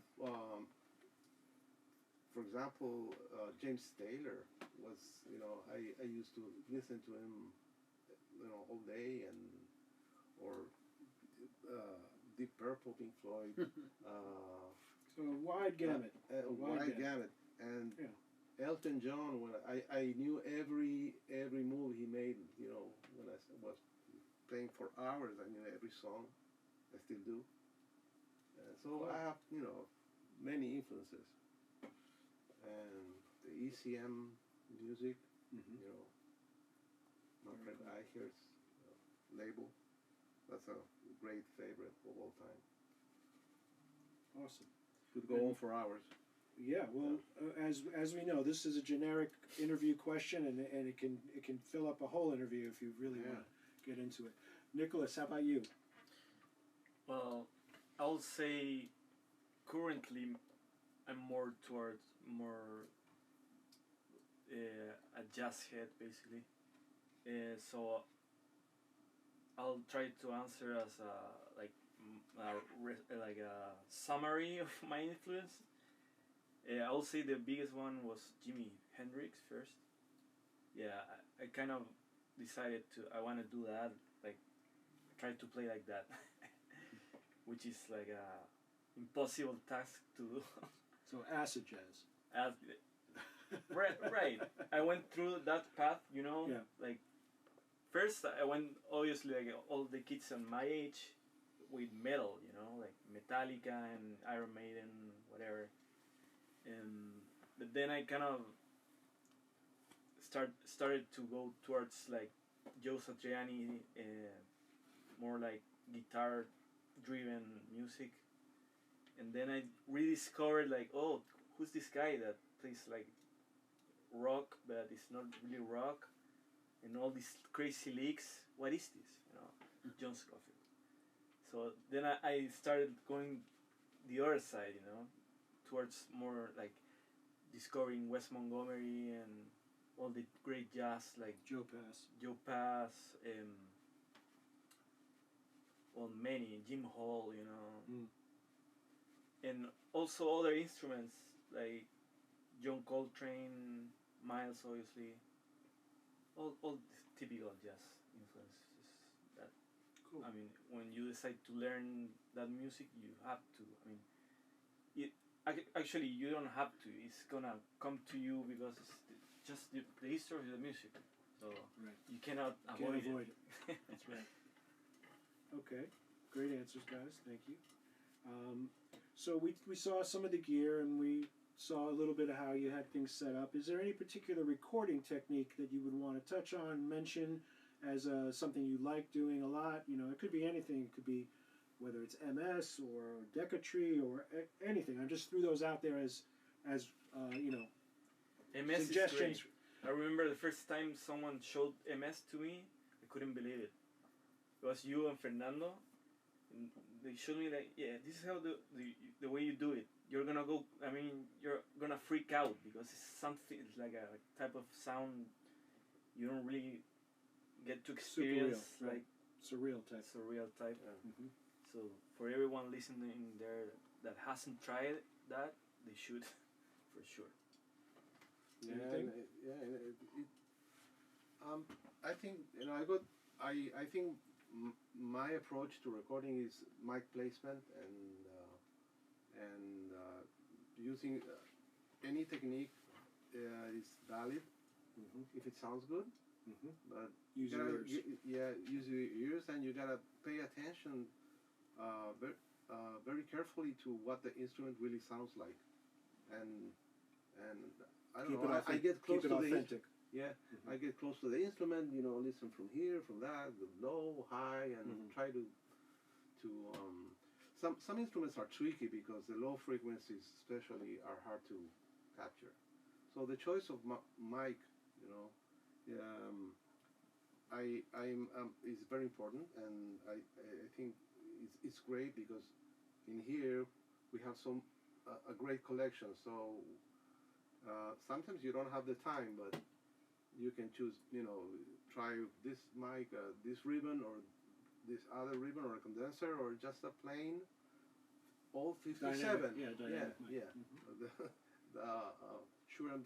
for example James Taylor was you know I used to listen to him you know all day, and or Deep Purple, Pink Floyd, So a wide gamut. a wide gamut, and Yeah. Elton John. When I knew every move he made, you know, when I was playing for hours, I knew every song. I still do. So Cool. I have you know many influences, and the ECM music, Mm-hmm. you know, Manfred Eicher's label. That's a great favorite of all time. Awesome. Could go on for hours. Yeah, well, as we know, this is a generic interview question, and it can fill up a whole interview if you really want to get into it. Nicholas, how about you? Well, I'll say currently I'm more towards a jazz head basically. So I'll try to answer as like a summary of my influence. I'll say the biggest one was Jimi Hendrix first. Yeah, I kind of decided I want to do that, like try to play like that, which is like a impossible task to do. So acid jazz. As, right. I went through that path, you know. Yeah. Like first, I went obviously like all the kids on my age with metal, you know, like Metallica and Iron Maiden, whatever. But then I kind of started to go towards like Joe Satriani, more like guitar driven music, and then I rediscovered like, oh, who's this guy that plays like rock but it's not really rock, and all these crazy licks? What is this, you know? John Scofield. So then I started going the other side, you know, towards more like discovering Wes Montgomery and all the great jazz like Joe Pass. Well, many, Jim Hall, you know, Mm. and also other instruments like John Coltrane, Miles, obviously, all typical jazz influences. That Cool. I mean, when you decide to learn that music, you have to. I mean, actually you don't have to. It's gonna come to you because it's just the history of the music. So Right. you cannot Can't avoid avoid it. it. That's right. Okay, great answers, guys. Thank you. So we saw some of the gear, and we saw a little bit of how you had things set up. Is there any particular recording technique that you would want to touch on, mention as something you like doing a lot? You know, it could be anything. It could be whether it's MS or Decatree or anything. I just threw those out there as you know, MS suggestions. is great. I remember the first time someone showed MS to me, I couldn't believe it. It was you and Fernando, and they showed me like, yeah, this is how the way you do it. You're gonna go. I mean, you're gonna freak out because it's something. It's like a type of sound you don't really get to experience, Super real, like surreal type. surreal type. Mm-hmm. So for everyone listening there that hasn't tried that, they should, for sure. Yeah, Anything? I think you know I think my approach to recording is mic placement and using any technique is valid if it sounds good. But Use you your gotta, ears. use your ears, and you gotta pay attention very carefully to what the instrument really sounds like, and I don't know. I get close keep it to authentic. I get close to the instrument. Listen from here, from that, the low, high, and try to. Some instruments are tricky because the low frequencies, especially, are hard to capture. So the choice of mic, is very important, and I think it's great because in here we have a great collection. So sometimes you don't have the time, but you can choose, try this mic, this ribbon, or this other ribbon, or a condenser, or just a plain old 57. Dynamic mic. The Shure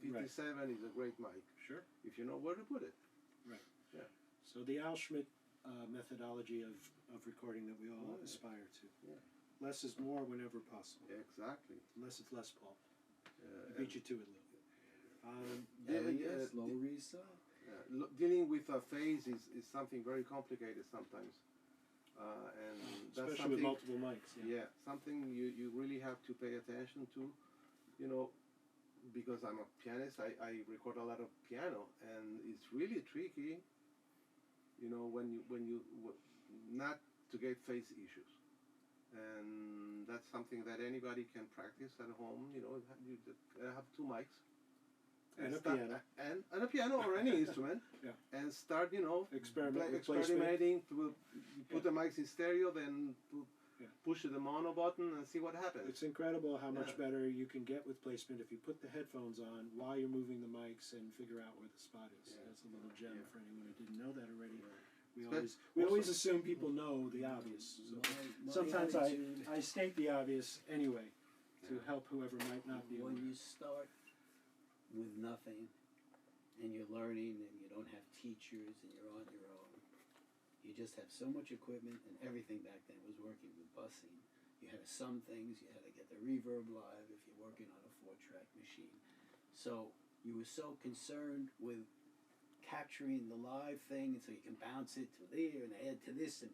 57 is a great mic Sure. if you know where to put it. Right. Yeah. So the Al Schmidt methodology of recording that we all aspire to. Yeah. Less is more whenever possible. Exactly. Less is less, Paul. I beat you to it, Lou. AES, Lower East Side. Dealing with a phase is something very complicated sometimes, and that's Especially with something, multiple mics. Yeah. something you really have to pay attention to, because I'm a pianist. I record a lot of piano, and it's really tricky, when you not to get phase issues, and that's something that anybody can practice at home. You have two mics. And a start, piano. and a piano or any instrument, Yeah. and start, Experiment with experimenting. You put the mics in stereo, then Yeah. push the mono button and see what happens. It's incredible how much Yeah. better you can get with placement if you put the headphones on while you're moving the mics and figure out where the spot is. Yeah. That's a little gem Yeah. for anyone who didn't know that already. Yeah. We But we also- always assume people know the obvious. So My sometimes attitude, I state the obvious anyway to help whoever might not be when aware. you start with nothing and you're learning and you don't have teachers and you're on your own, you just have so much equipment, and everything back then was working with busing. You had to sum things, you had to get the reverb live if you're working on a 4-track machine. So you were so concerned with capturing the live thing, and so you can bounce it to there and add to this and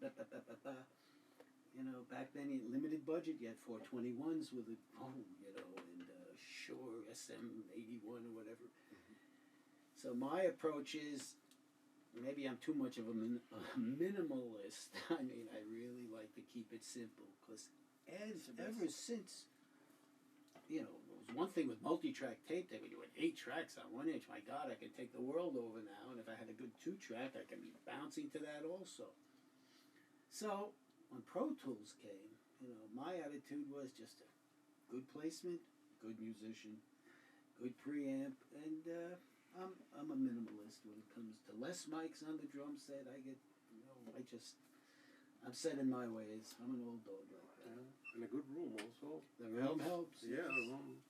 back then you had limited budget. You had 421s with a home, and Shure SM81 or whatever. So my approach is, maybe I'm too much of a minimalist. I mean, I really like to keep it simple, because ever since, it was one thing with multi-track tape that we do 8 tracks on 1 inch. My God, I can take the world over now, and if I had a good 2-track, I can be bouncing to that also. So when Pro Tools came, my attitude was just a good placement, good musician, good preamp, and I'm a minimalist when it comes to less mics on the drum set. I get, I'm set in my ways. I'm an old dog like that. And a good room also. The room helps. Yeah, the room.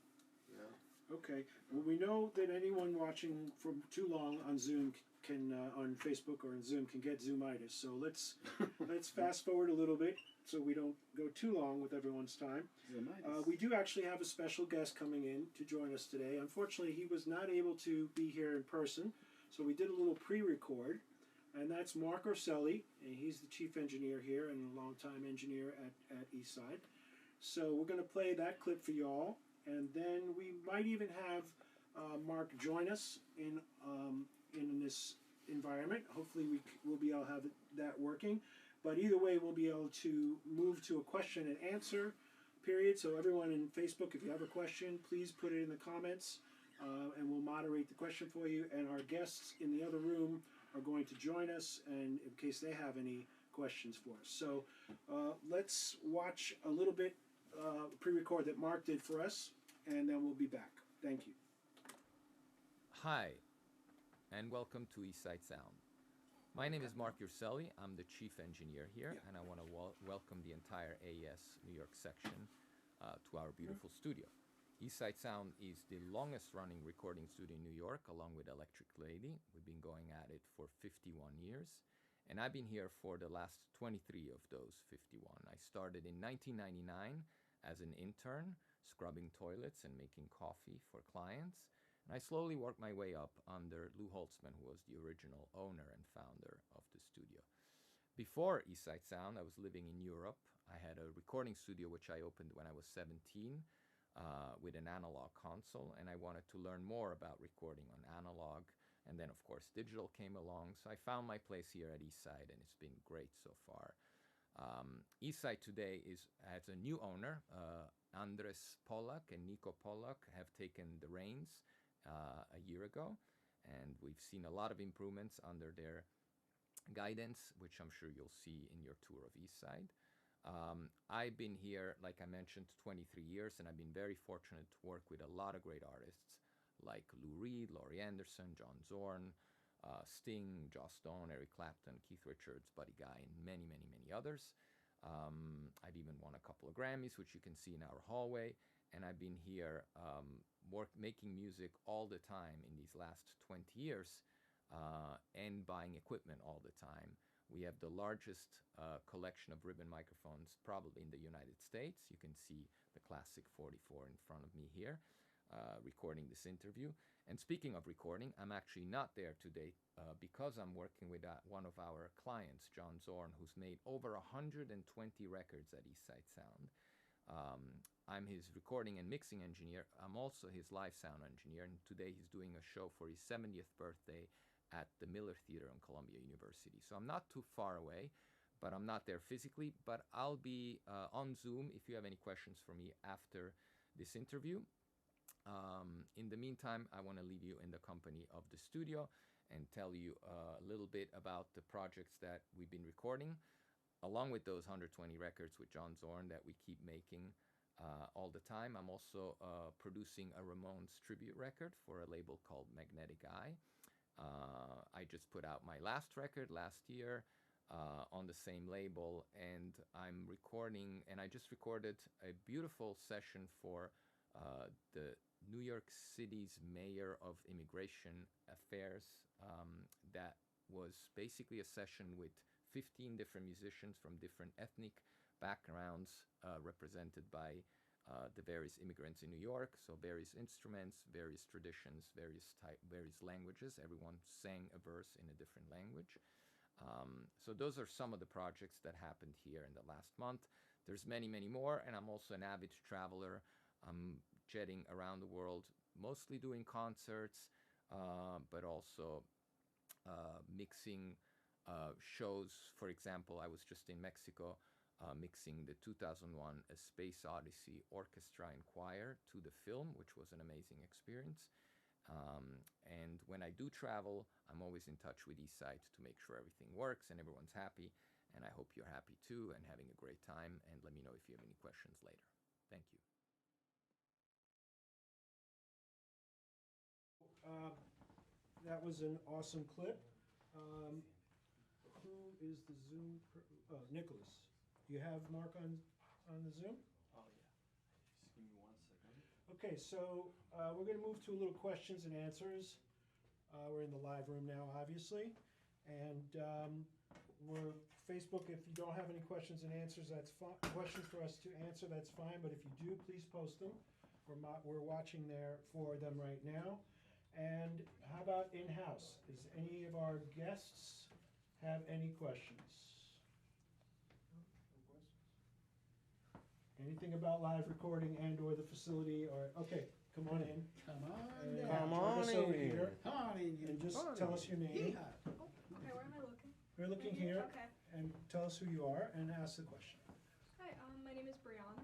Yeah. Okay. Well, we know that anyone watching for too long on Zoom can, on Facebook or on Zoom, can get Zoomitis. So let's fast forward a little bit so we don't go too long with everyone's time. We do actually have a special guest coming in to join us today. Unfortunately, he was not able to be here in person, so we did a little pre-record, and that's Mark Orselli, and he's the chief engineer here and a longtime engineer at EastSide. So we're going to play that clip for y'all, and then we might even have Mark join us in this environment. Hopefully we'll be able to have that working. But either way, we'll be able to move to a question and answer period. So everyone in Facebook, if you have a question, please put it in the comments, and we'll moderate the question for you. And our guests in the other room are going to join us, and in case they have any questions for us. So let's watch a little bit pre-record that Mark did for us, and then we'll be back. Thank you. Hi, and welcome to EastSide Sound. My name is Mark Orselli. I'm the chief engineer here, and I want to welcome the entire AES New York section to our beautiful studio. EastSide Sound is the longest running recording studio in New York, along with Electric Lady. We've been going at it for 51 years, And I've been here for the last 23 of those 51. I started in 1999 as an intern, scrubbing toilets and making coffee for clients. And I slowly worked my way up under Lou Holtzman, who was the original owner and founder of the studio. Before EastSide Sound, I was living in Europe. I had a recording studio which I opened when I was 17 with an analog console, and I wanted to learn more about recording on analog. And then, of course, digital came along. So I found my place here at EastSide, and it's been great so far. EastSide today has a new owner. Andres Pollack and Nico Pollack have taken the reins a year ago, and we've seen a lot of improvements under their guidance, which I'm sure you'll see in your tour of EastSide. I've been here, like I mentioned, 23 years, and I've been very fortunate to work with a lot of great artists like Lou Reed, Laurie Anderson, John Zorn, Sting, Joss Stone, Eric Clapton, Keith Richards, Buddy Guy, and many, many, many others. I've even won a couple of Grammys, which you can see in our hallway, and I've been here making music all the time in these last 20 years and buying equipment all the time. We have the largest collection of ribbon microphones probably in the United States. You can see the classic 44 in front of me here, recording this interview. And speaking of recording, I'm actually not there today because I'm working with one of our clients, John Zorn, who's made over 120 records at EastSide Sound. I'm his recording and mixing engineer. I'm also his live sound engineer, and today he's doing a show for his 70th birthday at the Miller Theater on Columbia University. So I'm not too far away, but I'm not there physically, but I'll be on Zoom if you have any questions for me after this interview. In the meantime, I want to leave you in the company of the studio and tell you a little bit about the projects that we've been recording, along with those 120 records with John Zorn that we keep making all the time. I'm also producing a Ramones tribute record for a label called Magnetic Eye. I just put out my last record last year on the same label, and I'm recording, and I just recorded a beautiful session for the New York City's Mayor of Immigration Affairs. That was basically a session with 15 different musicians from different ethnic backgrounds represented by the various immigrants in New York. So various instruments, various traditions, various languages. Everyone sang a verse in a different language. So those are some of the projects that happened here in the last month. There's many, many more, and I'm also an avid traveler. I'm jetting around the world, mostly doing concerts, but also mixing shows. For example, I was just in Mexico mixing the 2001 A Space Odyssey Orchestra and Choir to the film, which was an amazing experience. And when I do travel, I'm always in touch with EastSide to make sure everything works and everyone's happy. And I hope you're happy too and having a great time. And let me know if you have any questions later. Thank you. That was an awesome clip. Who is the Zoom? Nicholas. Do you have Mark on the Zoom? Oh, yeah. Just give me 1 second. Okay, so we're going to move to a little questions and answers. We're in the live room now, obviously. And we're Facebook. If you don't have any questions and answers, that's fine. Questions for us to answer, that's fine. But if you do, please post them. We're watching there for them right now. And how about in-house? Does any of our guests have any questions? Anything about live recording and or the facility? Or okay, come on in. Come on And down. Come join on us over in. here. Come on in, you. And just tell us your name. Yeehaw. Okay, where am I looking? We're looking Right here? here. Okay. And tell us who you are and ask the question. Hi, my name is Brianna.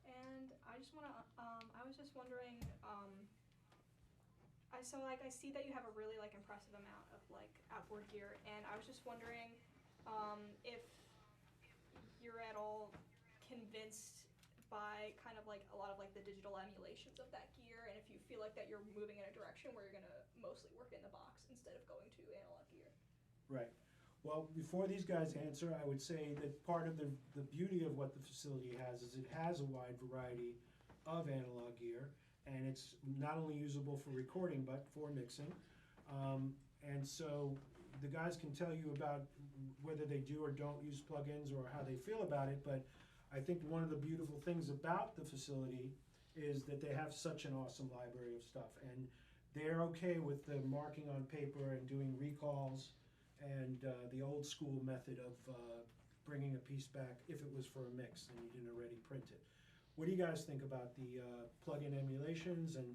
And I just want to, I was just wondering, I see that you have a really, impressive amount of, outboard gear, and I was just wondering, if you're at all convinced by kind of, a lot of, the digital emulations of that gear, and if you feel like that you're moving in a direction where you're going to mostly work in the box instead of going to analog gear. Right. Well, before these guys answer, I would say that part of the beauty of what the facility has is it has a wide variety of analog gear, and it's not only usable for recording but for mixing. And so the guys can tell you about whether they do or don't use plugins or how they feel about it, but I think one of the beautiful things about the facility is that they have such an awesome library of stuff, and they're okay with the marking on paper and doing recalls and the old school method of bringing a piece back if it was for a mix and you didn't already print it. What do you guys think about the plug-in emulations, and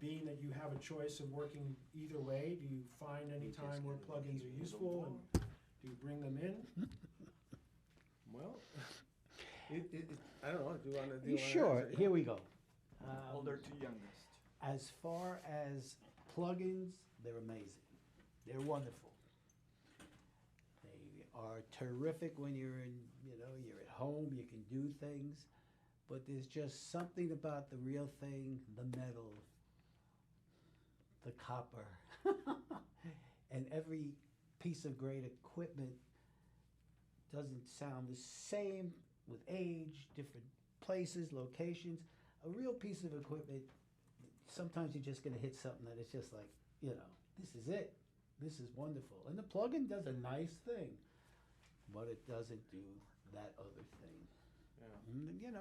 being that you have a choice of working either way, do you find any time where plugins are useful, and do you bring them in? Well, I don't know. Do you want to? Sure, here we go. Older to youngest. As far as plugins, they're amazing. They're wonderful. They are terrific when you're you're at home, you can do things, but there's just something about the real thing, the metal, the copper, and every piece of great equipment doesn't sound the same with age, different places, locations. A real piece of equipment, sometimes you're just going to hit something that it's just like, this is it. This is wonderful. And the plugin does a nice thing, but it doesn't do that other thing. Yeah. And,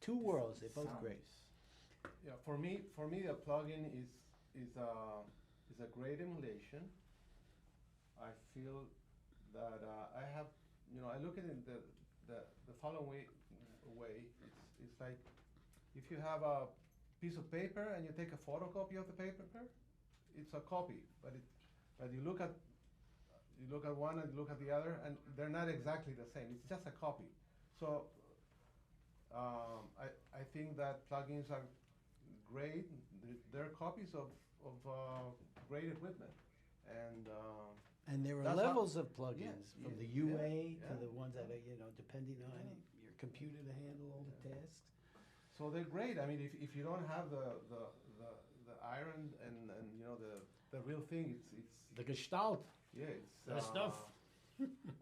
two worlds, they're both great. Yeah. For me, the plugin is a great emulation. I feel that I have, I look at it the following way. It's like if you have a piece of paper and you take a photocopy of the paper, it's a copy, but you look at one and you look at the other, and they're not exactly the same. It's just a copy. So I think that plugins are great. They're copies of great equipment, and there are that's levels of plugins, yeah, from the yeah, UA yeah. to the ones that are depending on your computer to handle all the tasks. So they're great. I mean, if you don't have the iron and the real thing, it's The Gestalt. yeah, it's The stuff.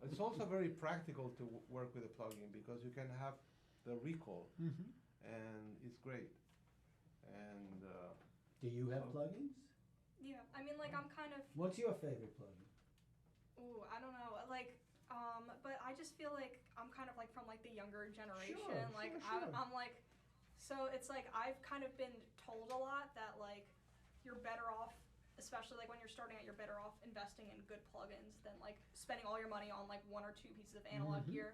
It's also very practical to work with a plugin because you can have the recall, Mm-hmm. and it's great. And Do you have plugins? Yeah, I mean, like, I'm kind of, What's your favorite plugin? ooh, I don't know, like, but I just feel like I'm kind of like from like the younger generation. Sure. I'm like, so it's like I've kind of been told a lot that like you're better off, especially like when you're starting out, you're better off investing in good plugins than like spending all your money on like one or two pieces of analog Mhm. gear.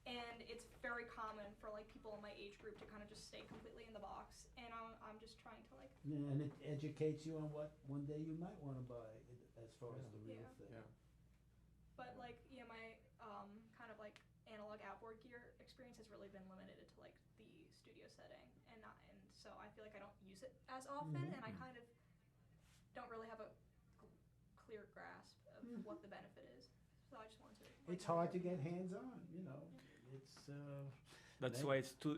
And it's very common for like people in my age group to kind of just stay completely in the box. And I'm just trying to like, Yeah, and it educates you on what one day you might want to buy as far as the real Yeah. thing. yeah, but like, yeah, my kind of like analog outboard gear experience has really been limited to like the studio setting, and so I feel like I don't use it as often, Mhm. and I kind of don't really have a clear grasp of Mhm. what the benefit is. So I just wanted to. It's hard to get hands on, It's That's Right. why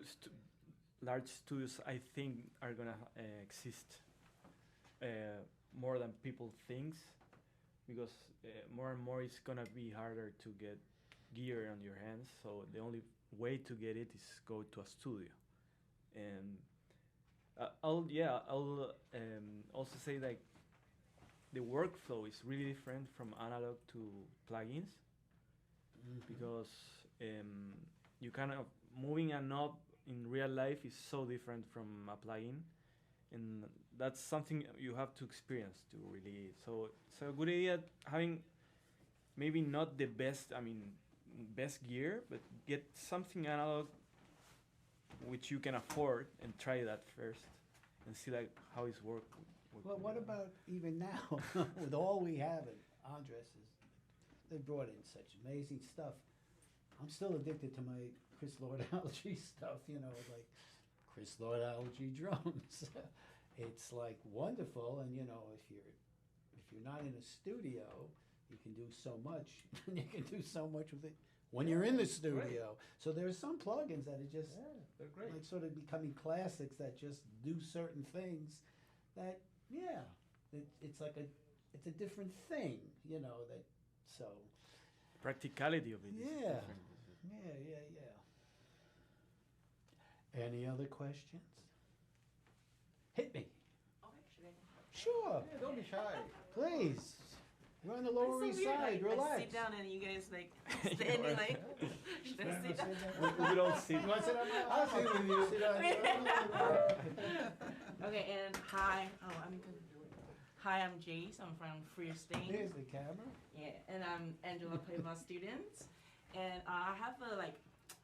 large studios, I think, are gonna exist more than people thinks, because more and more it's gonna be harder to get gear on your hands. So the only way to get it is go to a studio, and I'll also say like the workflow is really different from analog to plugins, because you kind of moving a knob in real life is so different from a plugin, and that's something you have to experience to really. So it's a good idea having maybe not the best gear, but get something analog which you can afford and try that first and see like how it's working. Well, what about even now, with all we have in Andres's, they brought in such amazing stuff. I'm still addicted to my Chris Lord-Alge stuff, like Chris Lord-Alge drums. It's like wonderful, and if you're not in a studio, you can do so much, and you can do so much with it when you're in the studio. So there's some plugins that are just they're great. like sort of becoming classics that just do certain things that it's like it's a different thing, that so Practicality of it is Yeah. different. Any other questions? Hit me. Oh, actually, Sure, Yeah, don't be shy. please. We're on the Lower That's East so weird. Side. I Relax. sit down and you guys like standing like. Should I sit down? We don't sit. You want to sit on my lap? I'll sit with you. Sit on Okay, and hi. Oh, hi, I'm Jace. I'm from Freestone. Here's the camera. Yeah, and I'm Angela Paiva student. And I have a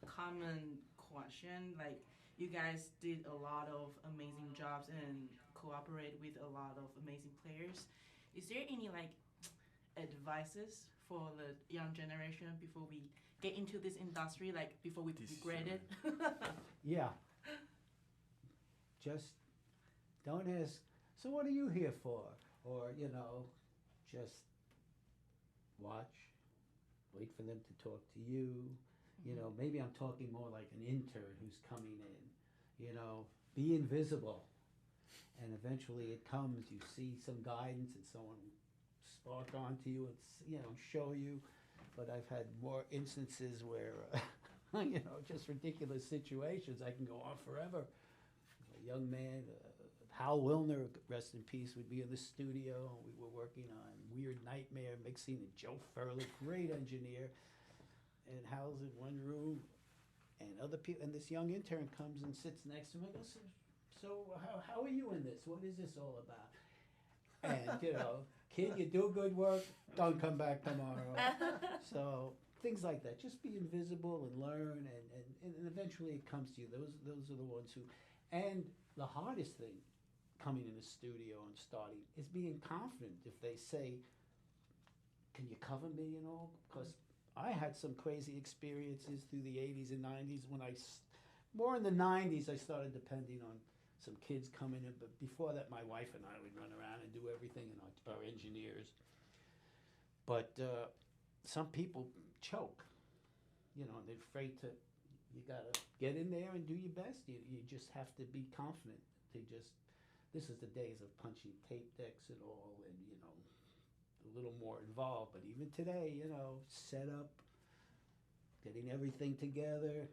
common question. Like, you guys did a lot of amazing jobs and cooperate with a lot of amazing players. Is there any advices for the young generation before we get into this industry? Like before we regret it? Yeah. Just don't ask, so what are you here for? Or, just watch, wait for them to talk to you. Maybe I'm talking more like an intern who's coming in. Be invisible. And eventually it comes, you see some guidance and someone spark onto you and show you. But I've had more instances where, just ridiculous situations. I can go on forever. A young man, Hal Wilner, rest in peace, would be in the studio, and we were working on Weird Nightmare, mixing, and Joe Furley, great engineer. And Hal's in one room, and other people, and this young intern comes and sits next to him. I go, so how are you in this? What is this all about? And, kid, you do good work, don't come back tomorrow. So things like that. Just be invisible and learn, and eventually it comes to you. Those are the ones who, and the hardest thing coming in the studio and starting is being confident. If they say, can you cover me and all? Because I had some crazy experiences through the 80s and 90s when more in the 90s, I started depending on some kids coming in, but before that, my wife and I would run around and do everything, and our engineers. But some people choke, and they're afraid to. You gotta get in there and do your best. You just have to be confident. This is the days of punching tape decks and all, and a little more involved. But even today, set up, getting everything together,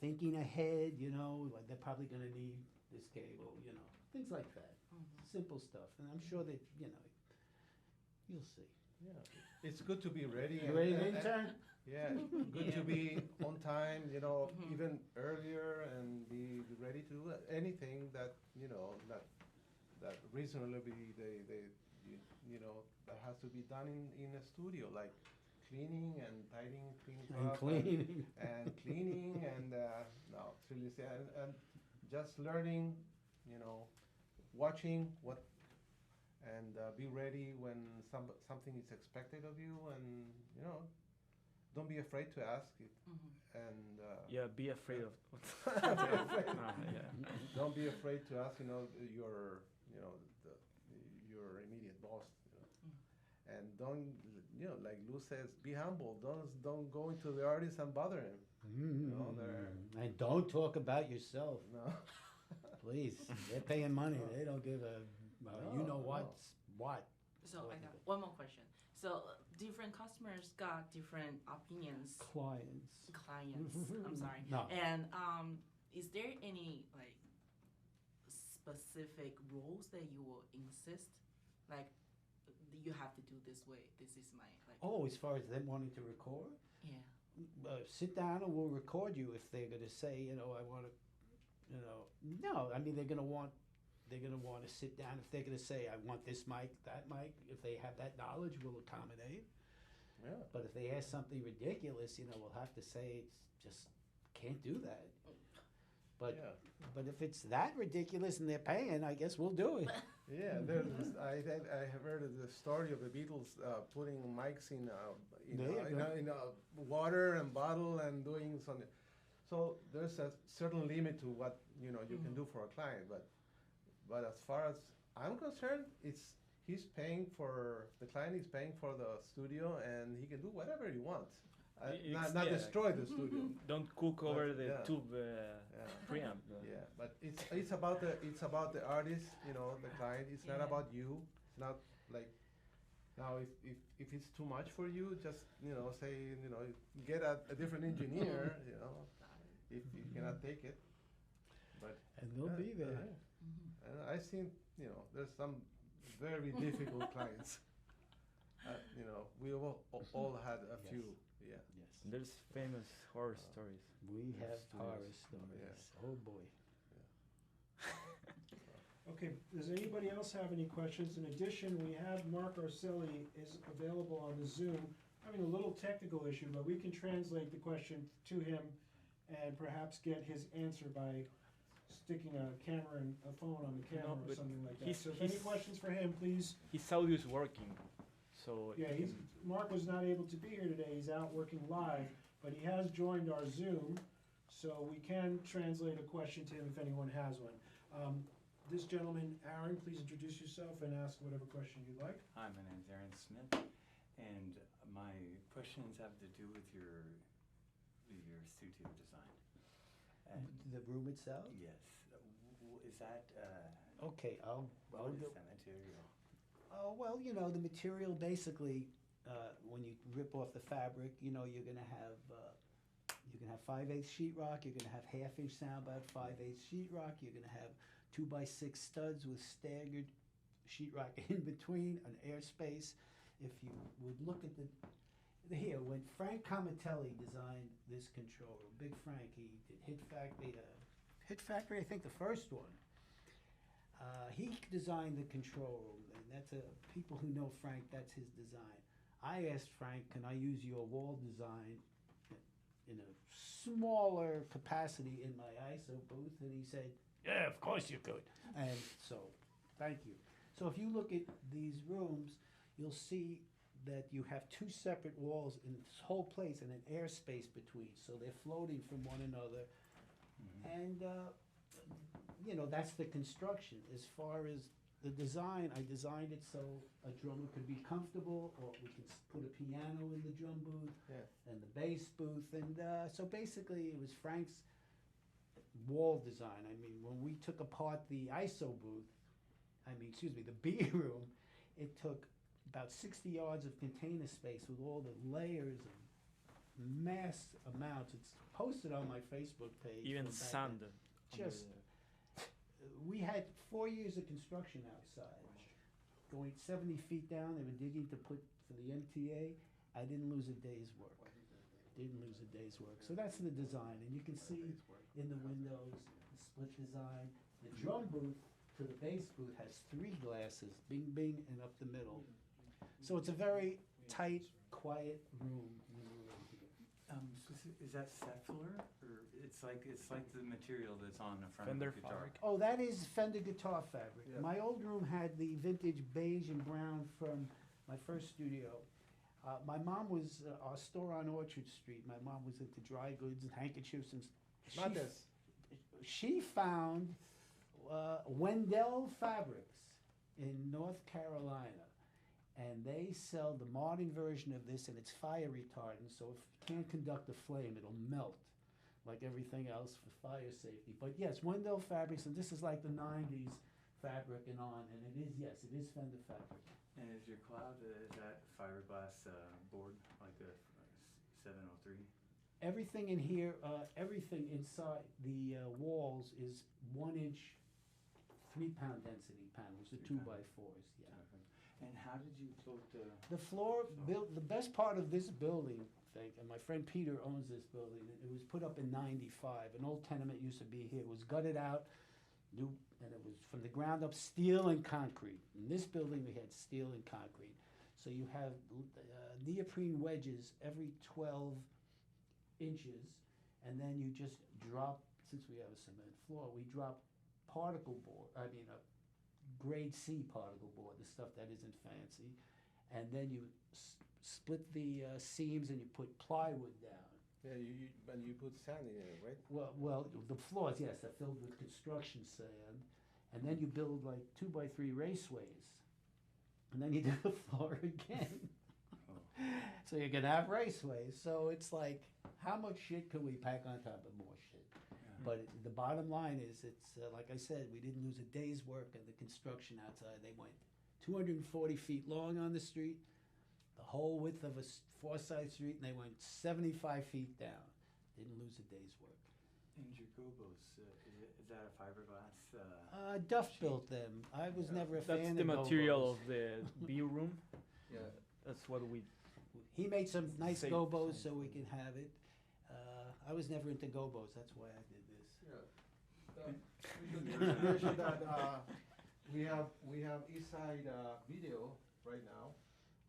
thinking ahead. Like they're probably gonna need this cable, things like that. Simple stuff, and I'm sure that you'll see. Yeah, it's good to be ready. You ready to intern? Yeah, good to be on time. Even earlier, and be ready to do anything that that reasonably that has to be done in a studio, like cleaning and tidying things up and cleaning and no, seriously, and just learning, watching what, and be ready when something is expected of you, and don't be afraid to ask it, and Yeah, be afraid of. don't be afraid to ask, your immediate boss, and don't, like Lou says, be humble. Don't go into the artist and bother him. And don't talk about yourself. No. Please, they're paying money. They don't give a No. what. So I got one more question. So different customers got different opinions. Clients. I'm sorry. No. And is there any specific rules that you will insist, like you have to do this way? This is my Oh, as far as them wanting to record, Yeah. sit down and we'll record you if they're going to say, I want to, no. I mean, they're going to want to sit down. If they're going to say, I want this mic, that mic, if they have that knowledge, we'll accommodate. Yeah. But if they ask something ridiculous, we'll have to say, it's just can't do that. But Yeah. but if it's that ridiculous and they're paying, I guess we'll do it. Yeah, I have heard of the story of the Beatles putting mics in water and bottle and doing something. So there's a certain limit to what you can do for a client. But as far as I'm concerned, the client is paying for the studio, and he can do whatever he wants. Not destroy the studio. Don't cook over the yeah. tube preamp. Yeah, but it's about the artist, the client. It's not about you. It's not like now if it's too much for you, just say get a different engineer. If you cannot take it, but And they'll be there. And I've seen there's some very difficult clients. You know, we all had a Yes. few. Yeah. Yes. There's famous horror stories. We have Studios. horror stories. Yeah. Oh boy. Okay, does anybody else have any questions? In addition, we have Mark Arcelli is available on the Zoom, having a little technical issue, but we can translate the question to him and perhaps get his answer by sticking a camera and a phone on the camera or but something like that. he's- So if any he's- questions for him, please, His audio is working, so yeah, Mark was not able to be here today, he's out working live, but he has joined our Zoom, so we can translate a question to him if anyone has one. This gentleman, Aaron, please introduce yourself and ask whatever question you'd like. Hi, my name's Aaron Smith, and my questions have to do with your studio design. And The room itself? yes, is that Okay, I'll what is go. that material? Oh, well, you know, the material basically, when you rip off the fabric, you know, you're gonna have 5/8 sheetrock, you're gonna have 1/2 inch soundbite, 5/8 sheetrock, you're gonna have 2x6 studs with staggered sheetrock in between, an airspace. If you would look at here, when Frank Comatelli designed this control room, Big Frank, he did Hit Factory, I think the first one. He designed the control room, and that's people who know Frank, that's his design. I asked Frank, can I use your wall design in a smaller capacity in my ISO booth? And he said, yeah, of course you could. And so, thank you. So if you look at these rooms, you'll see that you have two separate walls in this whole place and an airspace between, so they're floating from one another. And, you know, that's the construction. As far as the design, I designed it so a drummer could be comfortable, or we could put a piano in the drum booth Yeah. and the bass booth. And so basically, it was Frank's wall design. I mean, when we took apart the ISO booth, the B room, it took about 60 yards of container space with all the layers and mass amounts. It's posted on my Facebook page. even from back sand. then. under Just- the- We had 4 years of construction outside, going 70 feet down. They were digging to put for the MTA. I didn't lose a day's work. Didn't lose a day's work. So that's the design, and you can see in the windows the split design. The drum booth to the bass booth has 3 glasses, bing bing, and up the middle. So it's a very tight, quiet room when we're in here. Is that Settler, or it's like the material that's on the front Fender of the guitar? fabric. Oh, that is Fender guitar fabric. Yeah. My old room had the vintage beige and brown from my first studio. My mom was our store on Orchard Street. My mom was into dry goods and handkerchiefs, and Not this. she found Wendell Fabrics in North Carolina, and they sell the modern version of this, and it's fire retardant, so if you can't conduct a flame, it'll melt, like everything else for fire safety. But yes, Wendell Fabrics, and this is like the 90s fabric and on, and it is Fender fabric. And is your cloud, is that fiberglass board, like a 703? Everything in here, everything inside the walls is 1 inch, 3-pound density panels, the 3 2x4s, pound. yeah. And how did you build The floor, the best part of this building, I think, and my friend Peter owns this building, it was put up in 95. An old tenement used to be here, it was gutted out, new, and it was from the ground up, steel and concrete. In this building, we had steel and concrete. So you have neoprene wedges every 12 inches, and then you just drop, since we have a cement floor, we drop particle board, grade C particle board, the stuff that isn't fancy, and then you split the seams and you put plywood down. Yeah, you put sand in it, right? Well, the floors, yes, are filled with construction sand, and then you build like 2x3 raceways, and then you do the floor again. So you're gonna have raceways. So it's like, how much shit can we pack on top of more shit? But the bottom line is, it's like I said, we didn't lose a day's work in the construction outside. They went 240 feet long on the street, the whole width of a 4-side street, and they went 75 feet down. Didn't lose a day's work. And your gobos, is that a fiberglass? Duff built them. I was never a That's fan the of material Gobos. of the B room. Yeah. That's what we. He made some nice Same- gobos same so we thing. can have it. I was never into gobos, that's why I did this. We should mention that we have EastSide video right now.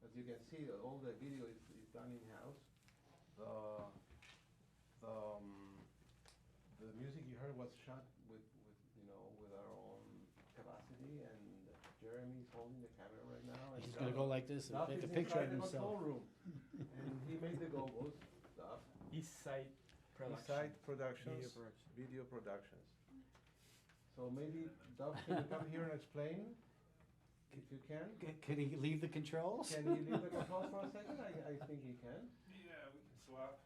As you can see, all the video is done in house. The music you heard was shot with with our own capacity, and Jeremy's holding the camera right now. And He's gonna go like this and Duff take is a picture of inside the control himself. room, and he made the gobos. Duff. EastSide production. EastSide Productions. Video production. Video Productions. So maybe Duff, can you come here and explain, if you can? Can he leave the controls? Can you leave the controls for a second? I think he can. Yeah, we can swap.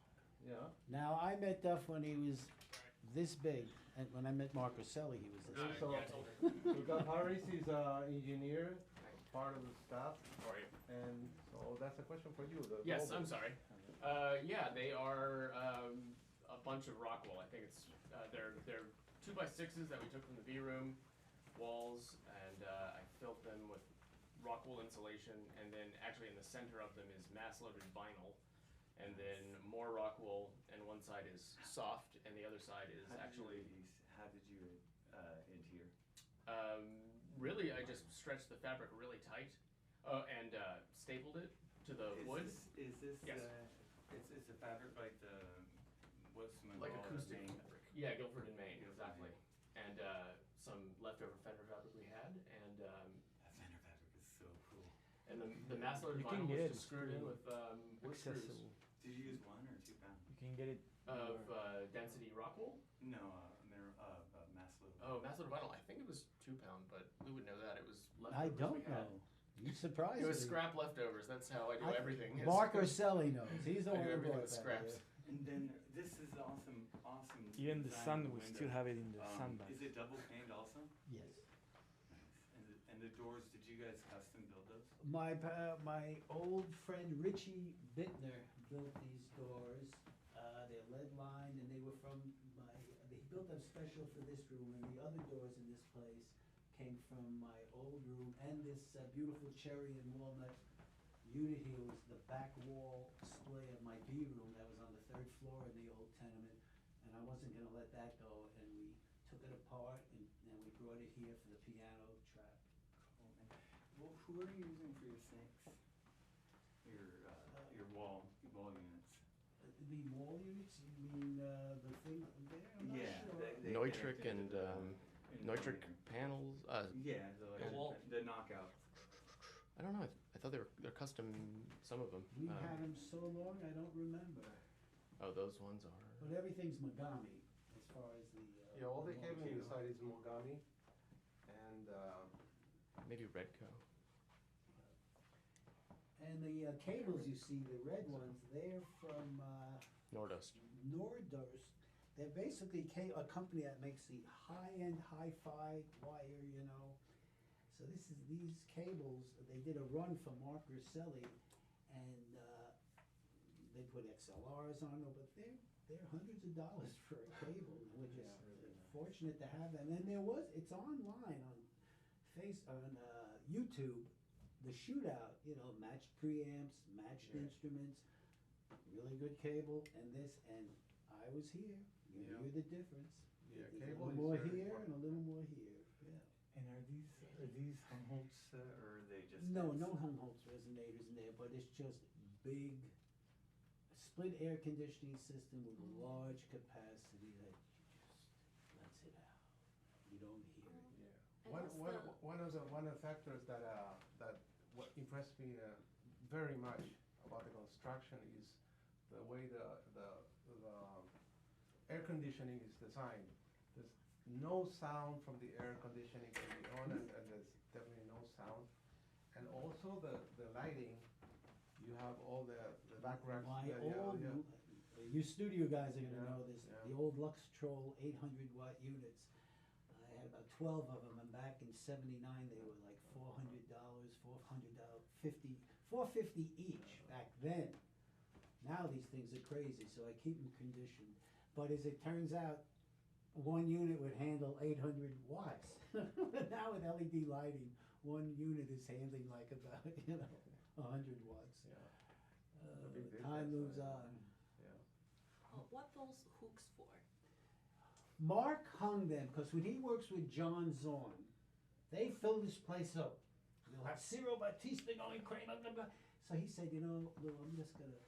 Yeah. Now, I met Duff when he was this big, and when I met Mark Rosselli, he was this big. So, so Duff Harris is an engineer, part of the staff, How are you? and so that's a question for you. The Yes, global. I'm sorry. Yeah, they are a bunch of Rockwell. I think it's they're 2x6s that we took from the V room walls, and I filled them with Rockwell insulation, and then actually in the center of them is mass-loaded vinyl, and then more Rockwell, and one side is soft, and the other side is actually. How did you adhere? Really, I just stretched the fabric really tight, and stapled it to the wood. Is this Yes. it's a fabric like the what's Like acoustic Maine? fabric. Yeah, Guilford and Maine, exactly. And some leftover fender fabric we had, and That fender fabric is so cool. the mass loaded You can vinyl get was just screwed in with wood screws accessible. Did you use 1 or 2 pound? You can get it. of density Rockwool. No, mass load. Oh, mass loaded vinyl. I think it was 2 pound, but we would know that it was leftovers. I don't we had. know. You surprised It me. was scrap leftovers. That's how I do everything. is- Mark Rosselli knows. He's the I one do who everything brought with that scraps. idea. And then this is awesome. Even the design sun, of we window. still have it in the sandbag. Is it double paned also? Yes. Nice. And the doors, did you guys custom build those? My old friend Richie Bittner built these doors. They're lead lined, and they were from he built them special for this room, and the other doors in this place came from my old room, and this beautiful cherry and walnut unit here was the back wall display of my B room that was on the 3rd floor in the old tenement, and I wasn't gonna let that go, and we took it apart, and we brought it here for the piano trap. Cool. Well, who are you using for your sinks? Your wall units. The wall units, you mean the thing there? I'm not Yeah, sure. they Neutric connected and to the- Neutric panels. Yeah, The wall. the knockout. I don't know. I thought they're custom. Some of them. We had them so long, I don't remember. Oh, those ones are. But everything's Mogami as far as the. Yeah, all the wall cabling cable. inside is Mogami, and Maybe Redco. And the cables you see, the red ones, they're from Nordust. Nordust. They're basically a company that makes the high-end hi-fi wire, you know. So these cables, they did a run for Mark Rosselli, and they put XLRs on them, but they're hundreds of dollars for a cable. We're just fortunate to have them. And it's online on YouTube. The shootout, you know, matched preamps, matched instruments, really good cable, and I was here. You Yeah. hear the difference. Yeah, There's cable a is little more very here important. and a little more here. Yeah. And are these Helmholtz or are they just? No Helmholtz resonators in there, but it's just big split air conditioning system with a large capacity that just lets it out. You don't hear it. yeah. One of the factors that what impressed me very much about the construction is the way the air conditioning is designed. There's no sound from the air conditioning can be on, and there's definitely no sound. And also the lighting, you have all the back racks. My yeah, old, yeah. you studio guys are gonna Yeah, know this, yeah. the old Luxtrol 800-watt units. I had about 12 of them, and back in '79, they were like $400, $450 each back then. Now these things are crazy, so I keep them conditioned. But as it turns out, one unit would handle 800 watts. Now with LED lighting, one unit is handling like about, 100 watts. Yeah. big difference, Time moves yeah. on. Yeah. Oh, what those hooks for? Mark hung them because when he works with John Zorn, they fill this place up. You'll have Ciro Batista going crazy. Blah, blah, blah. So he said, you know, Lou, I'm just going to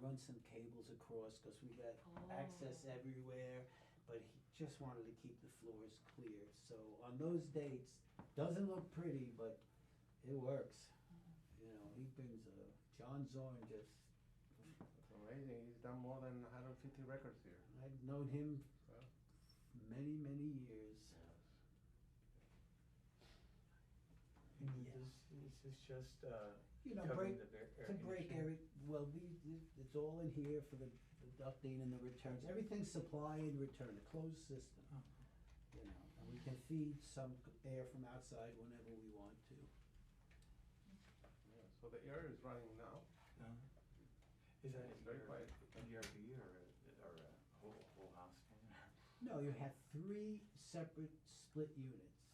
run some cables across because we got access everywhere. But he just wanted to keep the floors clear. So on those dates, doesn't look pretty, but it works. You know, he brings John Zorn just. It's amazing. He's done more than 150 records here. I've known him Wow. many, many years. This is just You know, covering break, the to break every, well, it's all in here for the ducting and the returns. Everything's supply and return, a closed system. You know, and we can feed some air from outside whenever we want to. Yeah. So the air is running now. Is that It's very quiet. ERB or a whole house fan? No, you have 3 separate split units.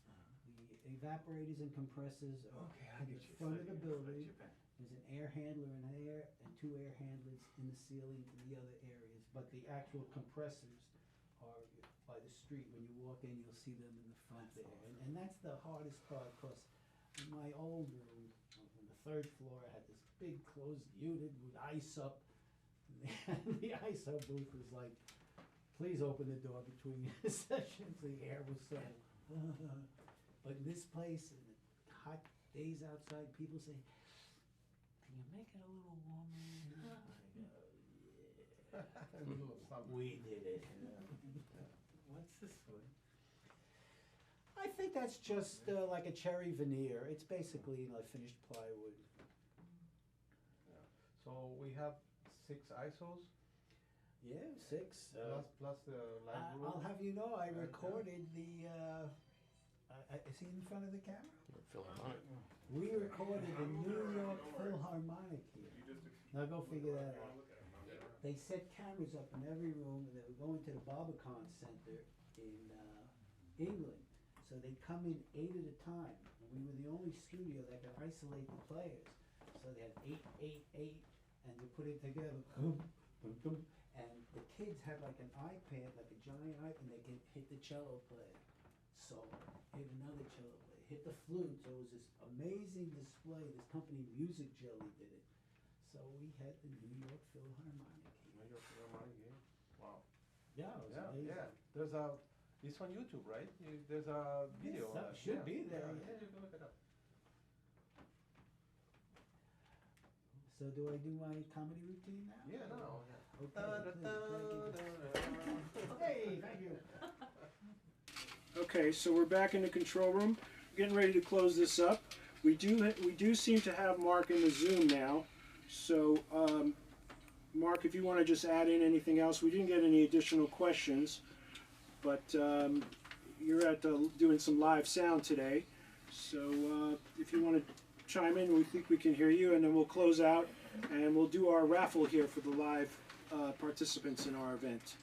The evaporators and compressors are Okay, I in get the you. front So of the you're building. Japan. There's an air handler in there and 2 air handlers in the ceiling in the other areas. But the actual compressors are by the street. When you walk in, you'll see them in the front there. And that's the hardest part because in my old room, on the 3rd floor, I had this big closed unit with ice up. And the ice up booth was like, please open the door between sessions. The air was so. But in this place, in the hot days outside, people say, can you make it a little warmer? I go, yeah. A little something. We did it. What's this wood? I think that's just like a cherry veneer. It's basically like finished plywood. Yeah. So we have 6 ISOs Yeah, 6. plus the live room. I'll have you know, I Yeah. recorded the. Is he in front of the camera? Philharmonic. We recorded the New York Philharmonic here. Now go figure that out. They set cameras up in every room, and they were going to the Barbican Center in England. So they'd come in 8 at a time. And we were the only studio that could isolate the players. So they had 8, 8, 8, and you put it together. Boom, boom, boom. And the kids had like an iPad, like a giant iPad, and they could hit the cello player. So hit another cello player, hit the flute. So it was this amazing display. This company, Music Jelly, did it. So we had the New York Philharmonic here. New York Philharmonic, yeah. Wow. Yeah, it was Yeah, amazing. yeah. There's a. It's on YouTube, right? There's a video. Yes, of that that. should Yeah, be there, Yeah, yeah. you can look it up. So do I do my comedy routine now? Yeah, no. Okay, please, thank you. Hey, thank you. Okay, so we're back in the control room, getting ready to close this up. We do seem to have Mark in the Zoom now. So, Mark, if you want to just add in anything else, we didn't get any additional questions, but you're at doing some live sound today. So, if you want to chime in, we think we can hear you, and then we'll close out, and we'll do our raffle here for the live participants in our event.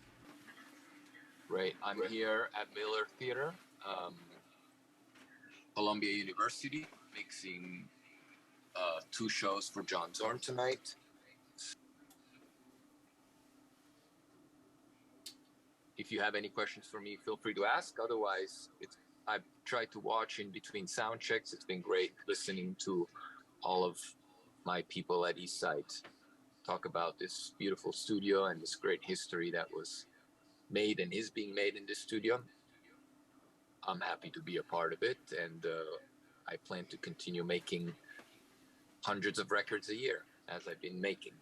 Right, I'm here at Miller Theater, Columbia University, mixing 2 shows for John Zorn tonight. If you have any questions for me, feel free to ask. Otherwise, I've tried to watch in between sound checks. It's been great listening to all of my people at EastSide talk about this beautiful studio and this great history that was made and is being made in this studio. I'm happy to be a part of it, and I plan to continue making hundreds of records a year as I've been making.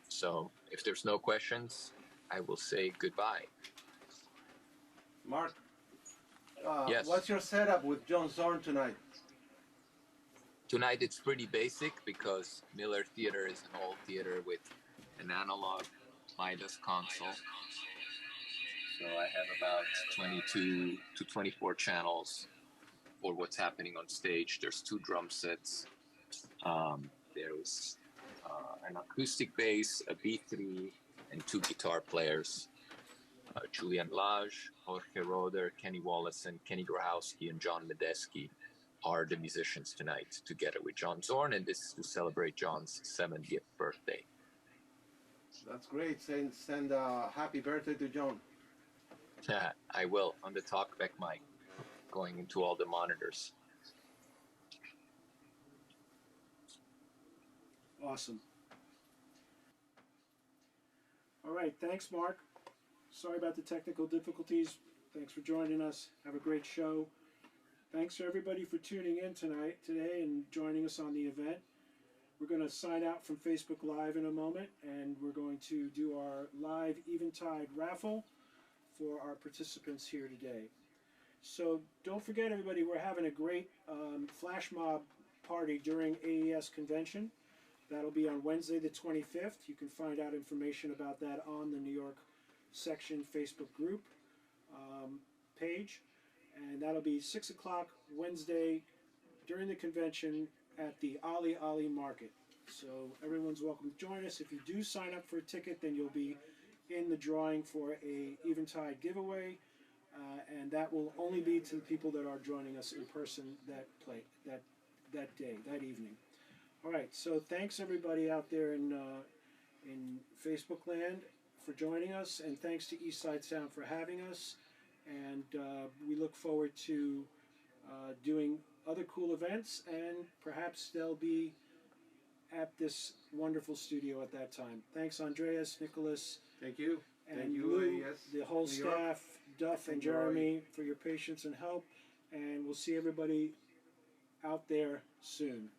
So if there's no questions, I will say goodbye. Mark, Yes. what's your setup with John Zorn tonight? Tonight it's pretty basic because Miller Theater is an old theater with an analog Midas console. So I have about 22 to 24 channels for what's happening on stage. There's 2 drum sets. There's an acoustic bass, a B3, and 2 guitar players. Julian Lage, Jorge Roder, Kenny Wallace, and Kenny Grahowski, and John Medeski are the musicians tonight, together with John Zorn, and this is to celebrate John's 70th birthday. That's great. Send happy birthday to John. I will, on the talkback mic, going into all the monitors. Awesome. All right, thanks, Mark. Sorry about the technical difficulties. Thanks for joining us. Have a great show. Thanks to everybody for tuning in today and joining us on the event. We're going to sign out from Facebook Live in a moment, and we're going to do our live Eventide raffle for our participants here today. So don't forget, everybody, we're having a great flash mob party during AES convention. That'll be on Wednesday the 25th. You can find out information about that on the New York section Facebook group page. And that'll be 6 o'clock Wednesday during the convention at the Ali Ali Market. So everyone's welcome to join us. If you do sign up for a ticket, then you'll be in the drawing for a Eventide giveaway. And that will only be to the people that are joining us in person that day, that evening. All right, so thanks everybody out there in Facebook land for joining us, and thanks to EastSide Sound for having us. And we look forward to doing other cool events, and perhaps they'll be at this wonderful studio at that time. Thanks, Andreas, Nicholas. Thank you. And Thank you, Lou, AES, the whole New York. staff, Duff and Thank you, Roy. Jeremy, for your patience and help. And we'll see everybody out there soon.